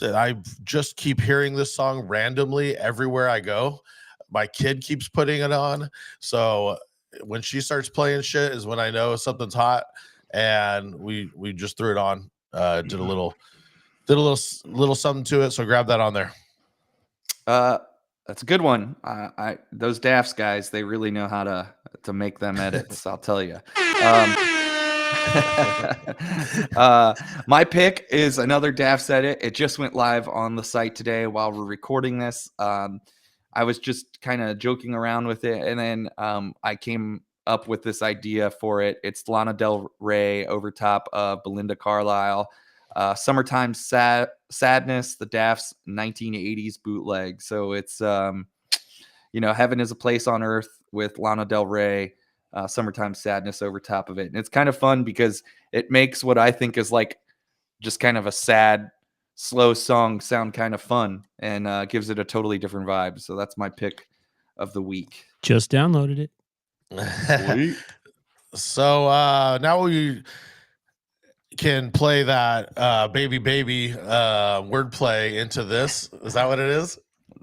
Speaker 3: I just keep hearing this song randomly everywhere I go. My kid keeps putting it on, so when she starts playing shit is when I know something's hot. And we just threw it on. Did a little something to it. So grab that on there.
Speaker 2: That's a good one. Those DAFS guys, they really know how to make them edits. I'll tell you. My pick is another DAFS edit. It just went live on the site today while we're recording this. I was just kind of joking around with it, and then I came up with this idea for it. It's Lana Del Rey over top of Belinda Carlisle. Summertime Sadness, the DAFS 1980s bootleg. So it's Heaven is a Place on Earth with Lana Del Rey, Summertime Sadness over top of it. And it's kind of fun because it makes what I think is like just kind of a sad, slow song sound kind of fun, and gives it a totally different vibe. So that's my pick of the week.
Speaker 4: just downloaded it.
Speaker 2: Sweet.
Speaker 3: So now we can play that baby wordplay into this. Is that what it is?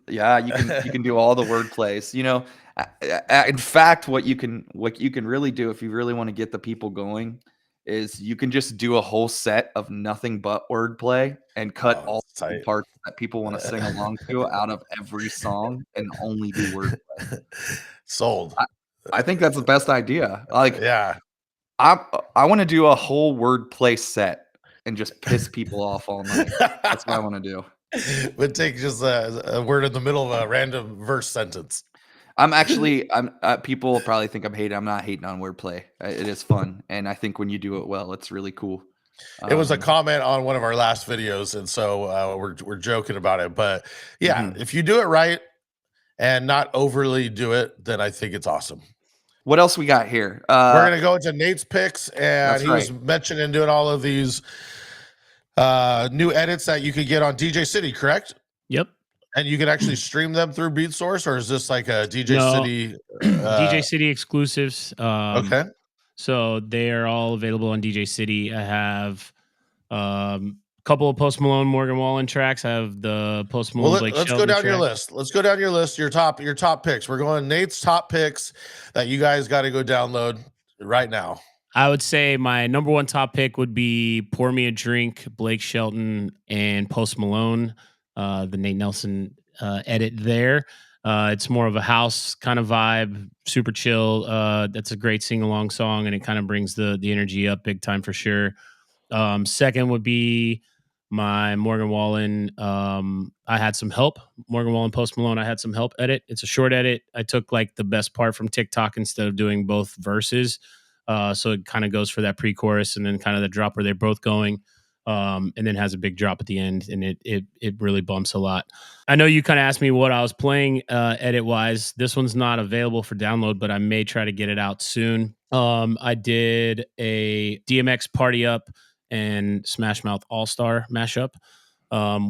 Speaker 2: Yeah, you can do all the word plays. In fact, what you can really do if you really want to get the people going is you can just do a whole set of nothing but wordplay and cut all the
Speaker 3: tight.
Speaker 2: parts that people want to sing along to out of every song and only do wordplay.
Speaker 3: Sold.
Speaker 2: I think that's the best idea. Like,
Speaker 3: Yeah.
Speaker 2: I want to do a whole wordplay set and just piss people off all night. That's what I want to do.
Speaker 3: But take just a word in the middle of a random verse sentence.
Speaker 2: People probably think I'm hating. I'm not hating on wordplay. It is fun, and I think when you do it well, it's really cool.
Speaker 3: It was a
Speaker 2: Um,
Speaker 3: comment on one of our last videos, and so we're joking about it. But yeah,
Speaker 2: Mhm.
Speaker 3: if you do it right and not overly do it, then I think it's awesome.
Speaker 2: What else we got here?
Speaker 3: We're gonna go into Nate's picks, and
Speaker 2: That's
Speaker 3: he was
Speaker 2: right.
Speaker 3: mentioning doing all of these new edits that you could get on DJ City, correct?
Speaker 4: Yep.
Speaker 3: And you can actually stream them through Beatsource, or is this like a DJ
Speaker 4: No,
Speaker 3: City?
Speaker 4: DJ City exclusives.
Speaker 3: Okay.
Speaker 4: So they are all available on DJ City. I have a couple of Post Malone, Morgan Wallen tracks. I have the Post
Speaker 3: Well,
Speaker 4: Malone, Blake
Speaker 3: let's go
Speaker 4: Shelton
Speaker 3: down your
Speaker 4: track.
Speaker 3: list. Let's go down your list. Your top picks. We're going Nate's top picks that you guys got to go download right now.
Speaker 4: I would say my number one top pick would be Pour Me a Drink, Blake Shelton, and Post Malone, the Nate Nelson edit there. It's more of a house kind of vibe, super chill. That's a great sing along song, and it kind of brings the energy up big time for sure. Second would be my Morgan Wallen. I had some help. Morgan Wallen, Post Malone. I had some help edit. It's a short edit. I took like the best part from TikTok instead of doing both verses. So it kind of goes for that pre-chorus and then kind of the drop where they're both going. And then has a big drop at the end, and it really bumps a lot. I know you kind of asked me what I was playing edit wise. This one's not available for download, but I may try to get it out soon. I did a DMX Party Up and Smash Mouth All Star mashup,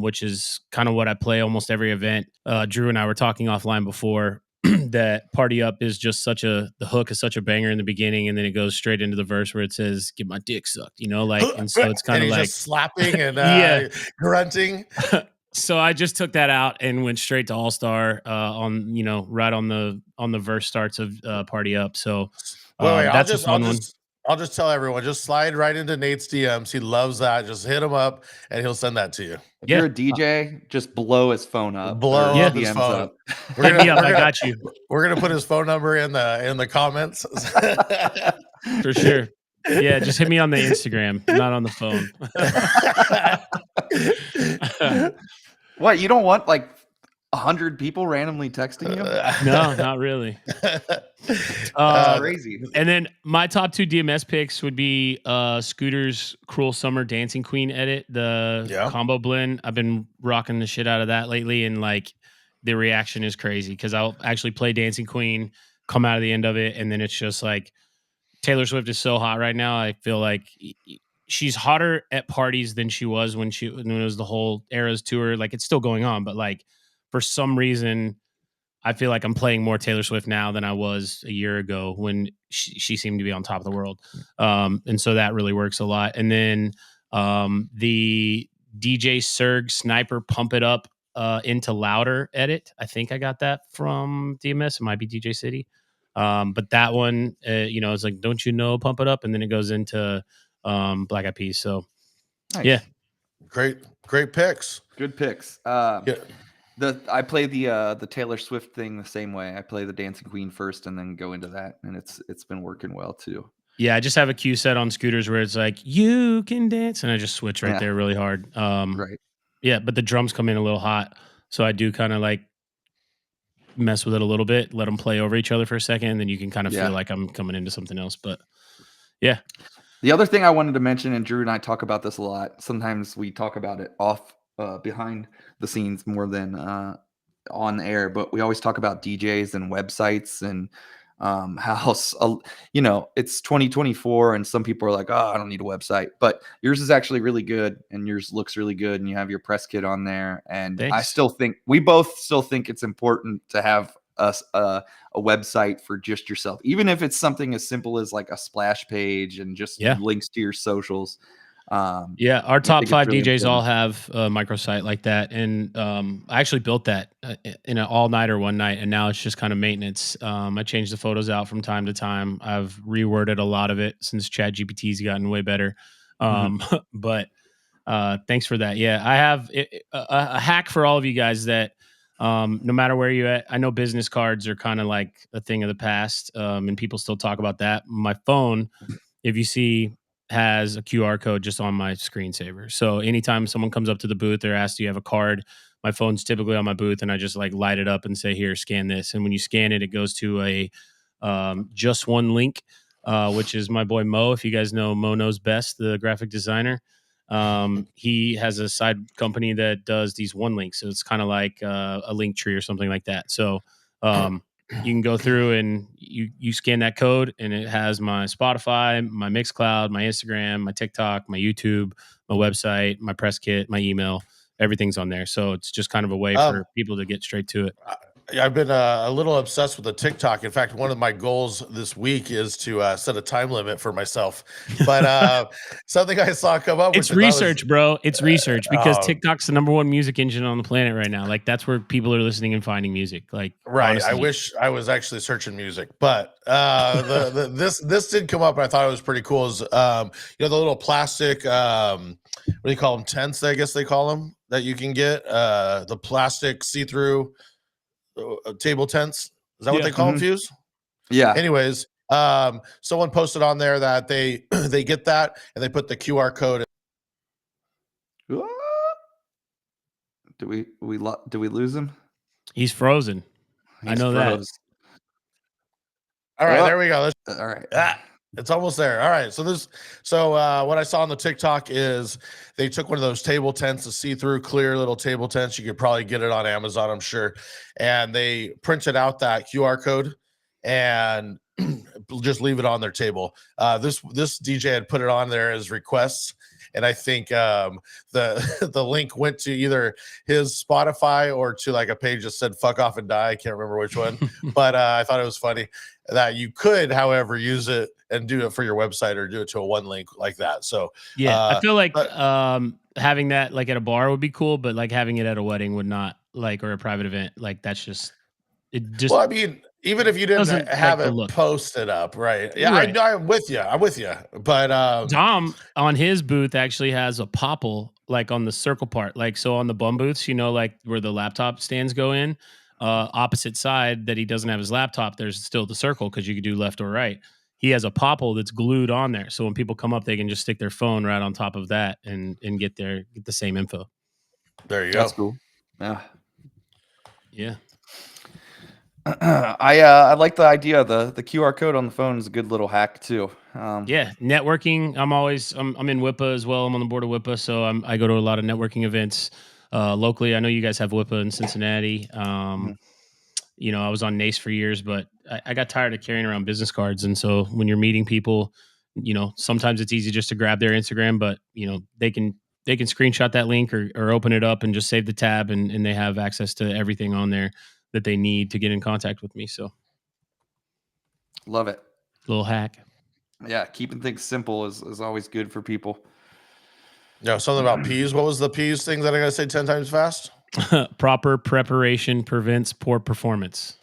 Speaker 4: which is kind of what I play almost every event. Drew and I were talking offline before that Party Up is just the hook is such a banger in the beginning, and then it goes straight into the verse where it says "Get my dick sucked," and so it's kind
Speaker 3: And
Speaker 4: of
Speaker 3: he's
Speaker 4: like,
Speaker 3: just slapping and
Speaker 4: yeah.
Speaker 3: grunting.
Speaker 4: So I just took that out and went straight to All Star right on the verse starts of Party Up. So
Speaker 3: Wait,
Speaker 4: that's a fun one.
Speaker 3: I'll just tell everyone, just slide right into Nate's DMs. He loves that. Just hit him up and he'll send that to you.
Speaker 2: If
Speaker 4: Yeah.
Speaker 2: you're a DJ, just blow his phone up.
Speaker 3: Blow
Speaker 2: or
Speaker 3: up his
Speaker 2: DMs
Speaker 3: phone.
Speaker 2: up.
Speaker 4: Hit me up. I got you
Speaker 3: We're gonna put his phone number in the comments.
Speaker 4: for sure. Yeah, just hit me on the Instagram, not on the phone.
Speaker 2: What, you don't want like 100 people randomly texting you?
Speaker 4: No, not really.
Speaker 2: Crazy.
Speaker 4: And then my top two DMS picks would be Scooter's Cruel Summer Dancing Queen edit, the combo blend. I've been rocking the shit out of that lately, and like the reaction is crazy because I'll actually play Dancing Queen, come out of the end of it, and then it's just like Taylor Swift is so hot right now. I feel like she's hotter at parties than she was when it was the whole Eras tour. Like it's still going on, but like for some reason, I feel like I'm playing more Taylor Swift now than I was a year ago when she seemed to be on top of the world. And so that really works a lot. And then the DJ Serg Sniper Pump It Up into Louder edit. I think I got that from DMS. It might be DJ City. But that one, it's like, don't you know, Pump It Up. And then it goes into Black Eyed Peas. So,
Speaker 2: Nice.
Speaker 4: yeah.
Speaker 3: Great picks.
Speaker 2: Good picks.
Speaker 3: Yeah.
Speaker 2: I play the Taylor Swift thing the same way. I play the Dancing Queen first and then go into that, and it's been working well too.
Speaker 4: Yeah, I just have a cue set on Scooters where it's like, you can dance, and I just switch right there really hard.
Speaker 2: Right.
Speaker 4: Yeah, but the drums come in a little hot, so I do kind of like mess with it a little bit, let them play over each other for a second, and then you can kind of feel like I'm coming into something else. But yeah.
Speaker 2: The other thing I wanted to mention, and Drew and I talk about this a lot, sometimes we talk about it off behind the scenes more than on air, but we always talk about DJs and websites and how it's 2024 and some people are like, oh, I don't need a website, but yours is actually really good and yours looks really good and you have your press kit on there, and
Speaker 4: Thanks.
Speaker 2: we both still think it's important to have a website for just yourself, even if it's something as simple as like a splash page and just links to your socials.
Speaker 4: Our top 5
Speaker 2: really
Speaker 4: DJs
Speaker 2: important.
Speaker 4: all have a microsite like that, and I actually built that in an all-nighter one night, and now it's just kind of maintenance. I change the photos out from time to time. I've reworded a lot of it since ChatGPT's gotten way better. But thanks for that. Yeah, I have a hack for all of you guys that no matter where you're at. I know business cards are kind of like a thing of the past, and people still talk about that. My phone, if you see, has a QR code just on my screensaver. So anytime someone comes up to the booth or asks, do you have a card? My phone's typically on my booth, and I just like light it up and say, here, scan this. And when you scan it, it goes to a just one link which is my boy Mo. If you guys know Mo Knows Best, the graphic designer, he has a side company that does these one links. So it's kind of like a link tree or something like that. So you can go through and you scan that code, and it has my Spotify, my Mixcloud, my Instagram, my TikTok, my YouTube, my website, my press kit, my email. Everything's on there. So it's just kind of a way for people to get straight to it.
Speaker 3: I've been a little obsessed with the TikTok. In fact, one of my goals this week is to set a time limit for myself. But something I saw come up.
Speaker 4: It's research, bro. It's research because
Speaker 3: oh.
Speaker 4: TikTok's the number one music engine on the planet right now. Like that's where people are listening and finding music. Like,
Speaker 3: right.
Speaker 4: honestly.
Speaker 3: I wish I was actually searching music, but this did come up, and I thought it was pretty cool. Is the little plastic what do you call them? Tents, I guess they call them, that you can get. The plastic see-through table tents. Is that what they call them, Fuse?
Speaker 2: Yeah.
Speaker 3: Anyways, someone posted on there that they they get that and they put the QR code.
Speaker 2: Do we lose him?
Speaker 4: He's frozen. I know that.
Speaker 3: All right, there we go.
Speaker 2: All right.
Speaker 3: It's almost there. All right. So what I saw on the TikTok is they took one of those table tents, the see-through clear little table tents. You could probably get it on Amazon, I'm sure. And they printed out that QR code and just leave it on their table. This DJ had put it on there as requests. And I think the link went to either his Spotify or to like a page that said "fuck off and die." I can't remember which one, but I thought it was funny that you could, however, use it and do it for your website or do it to a one link like that. So
Speaker 4: yeah, I feel like having that like at a bar would be cool, but like having it at a wedding would not, like, or a private event. Like that's just it. Just
Speaker 3: well, I mean, even if you didn't have
Speaker 4: like
Speaker 3: it posted up, right? Yeah,
Speaker 4: right.
Speaker 3: I'm with you. But
Speaker 4: Dom on his booth actually has a popple like on the circle part, like so on the bum booths, like where the laptop stands go in. Opposite side that he doesn't have his laptop, there's still the circle because you could do left or right. He has a popple that's glued on there, so when people come up, they can just stick their phone right on top of that and get the same info.
Speaker 3: There you go.
Speaker 2: That's cool.
Speaker 4: Yeah.
Speaker 2: I like the idea. The QR code on the phone is a good little hack too.
Speaker 4: Yeah, networking. I'm in WIPA as well. I'm on the board of WIPA, so I go to a lot of networking events locally. I know you guys have WIPA in Cincinnati. I was on NACE for years, but I got tired of carrying around business cards, and so when you're meeting people, sometimes it's easy just to grab their Instagram, but they can screenshot that link or open it up and just save the tab, and they have access to everything on there that they need to get in contact with me. So
Speaker 2: love it.
Speaker 4: Little hack.
Speaker 2: Yeah, keeping things simple is always good for people.
Speaker 3: No, something about peas. What was the peas thing that I gotta say 10 times fast?
Speaker 4: Proper preparation prevents poor performance.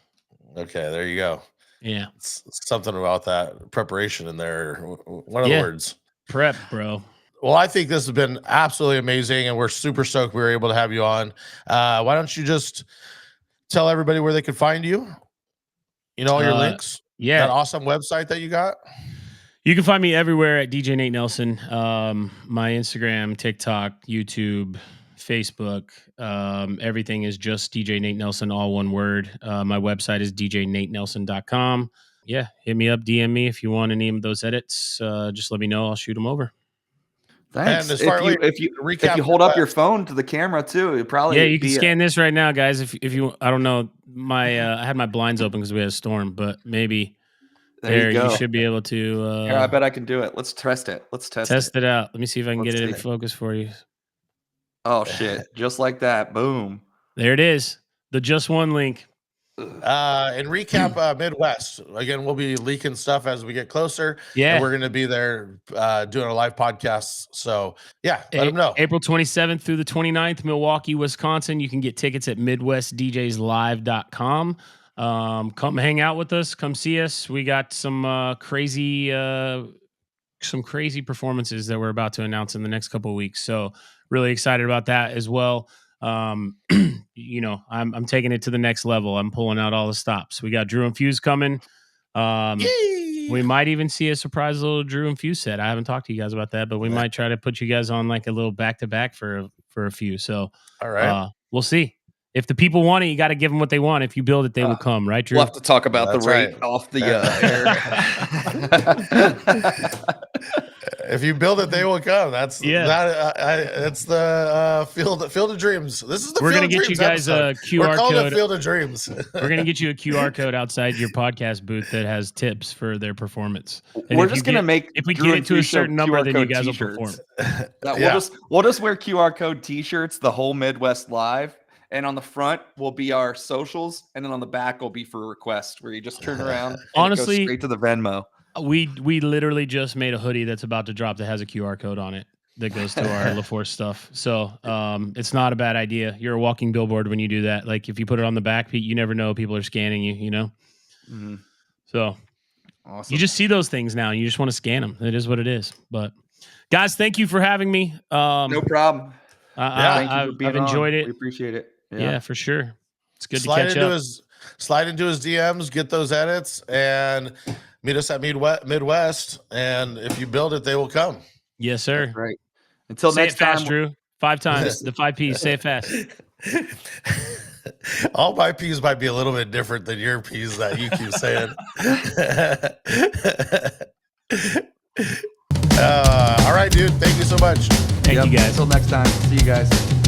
Speaker 3: Okay, there you go.
Speaker 4: Yeah,
Speaker 3: it's something about that preparation in there. One of the words,
Speaker 4: prep, bro.
Speaker 3: Well, I think this has been absolutely amazing, and we're super stoked we were able to have you on. Why don't you just tell everybody where they can find you? All your links.
Speaker 4: Yeah,
Speaker 3: that awesome website that you got.
Speaker 4: You can find me everywhere at DJ Nate Nelson. My Instagram, TikTok, YouTube, Facebook, everything is just DJ Nate Nelson, all one word. My website is djnatenelson.com. Yeah, hit me up, DM me if you want any of those edits. Just let me know. I'll shoot them over.
Speaker 2: Thanks. And if you hold up your phone to the camera too, it probably
Speaker 4: you can scan this right now, guys. If you, I don't know, I had my blinds open because we had a storm, but maybe there you should be able to.
Speaker 2: Here, I bet I can do it. Let's test it. Let's test
Speaker 4: it out. Let me see if I can get it in focus for you.
Speaker 2: Oh shit! Just like that, boom.
Speaker 4: There it is. The just one link.
Speaker 3: And recap Midwest. Again, we'll be leaking stuff as we get closer.
Speaker 4: Yeah.
Speaker 3: And we're going to be there doing a live podcast. So, yeah, let them know.
Speaker 4: April 27th through the 29th, Milwaukee, Wisconsin. You can get tickets at MidwestDJsLive.com. Come hang out with us. Come see us. We got some crazy performances that we're about to announce in the next couple of weeks. So really excited about that as well. I'm taking it to the next level. I'm pulling out all the stops. We got Drew and Fuse coming. We might even see a surprise little Drew and Fuse set. I haven't talked to you guys about that, but we might try to put you guys on like a little back-to-back for a few. So
Speaker 3: all right,
Speaker 4: we'll see. If the people want it, you got to give them what they want. If you build it, they will come, right, Drew?
Speaker 2: We'll have to talk about
Speaker 3: That's
Speaker 2: the rate
Speaker 3: right.
Speaker 2: off the air.
Speaker 3: If you build it, they will come. That's it's the field of dreams. This is the
Speaker 4: We're
Speaker 3: Field
Speaker 4: gonna
Speaker 3: of
Speaker 4: get you
Speaker 3: Dreams
Speaker 4: guys
Speaker 3: episode.
Speaker 4: a QR
Speaker 3: We're calling
Speaker 4: code.
Speaker 3: it Field of Dreams.
Speaker 4: We're gonna get you a QR code outside your podcast booth that has tips for their performance. And
Speaker 2: We're
Speaker 4: if
Speaker 2: just
Speaker 4: you
Speaker 2: gonna
Speaker 4: get-
Speaker 2: make
Speaker 4: if we
Speaker 2: Drew
Speaker 4: get
Speaker 2: and
Speaker 4: it to a
Speaker 2: Fuchsia
Speaker 4: certain number,
Speaker 2: QR
Speaker 4: then you
Speaker 2: code
Speaker 4: guys will
Speaker 2: t-shirts.
Speaker 4: perform.
Speaker 2: We'll just wear QR code t-shirts the whole Midwest Live, and on the front will be our socials, and then on the back will be for requests where you just turn around and
Speaker 4: Honestly,
Speaker 2: it goes straight to the Venmo.
Speaker 4: We literally just made a hoodie that's about to drop that has a QR code on it that goes to our LaForce stuff. So it's not a bad idea. You're a walking billboard when you do that. Like if you put it on the back, you never know people are scanning you. You know.
Speaker 2: Mm-hmm.
Speaker 4: So
Speaker 2: Awesome.
Speaker 4: you just see those things now, and you just want to scan them. It is what it is. But guys, thank you for having me.
Speaker 2: No problem. Thank you for being
Speaker 4: I've enjoyed
Speaker 2: on.
Speaker 4: it.
Speaker 2: We appreciate it.
Speaker 4: Yeah, for sure. It's good
Speaker 3: slide
Speaker 4: to catch
Speaker 3: into
Speaker 4: up.
Speaker 3: slide into his DMs, get those edits, and meet us at Midwest. And if you build it, they will come.
Speaker 4: Yes, sir.
Speaker 2: That's right. Until
Speaker 4: Say
Speaker 2: next
Speaker 4: it fast,
Speaker 2: time,
Speaker 4: Drew. 5 times. The 5 P's. Say it fast.
Speaker 3: All my P's might be a little bit different than your P's that you keep saying. All right, dude. Thank you so much.
Speaker 4: Thank you guys.
Speaker 2: Until next time. See you guys.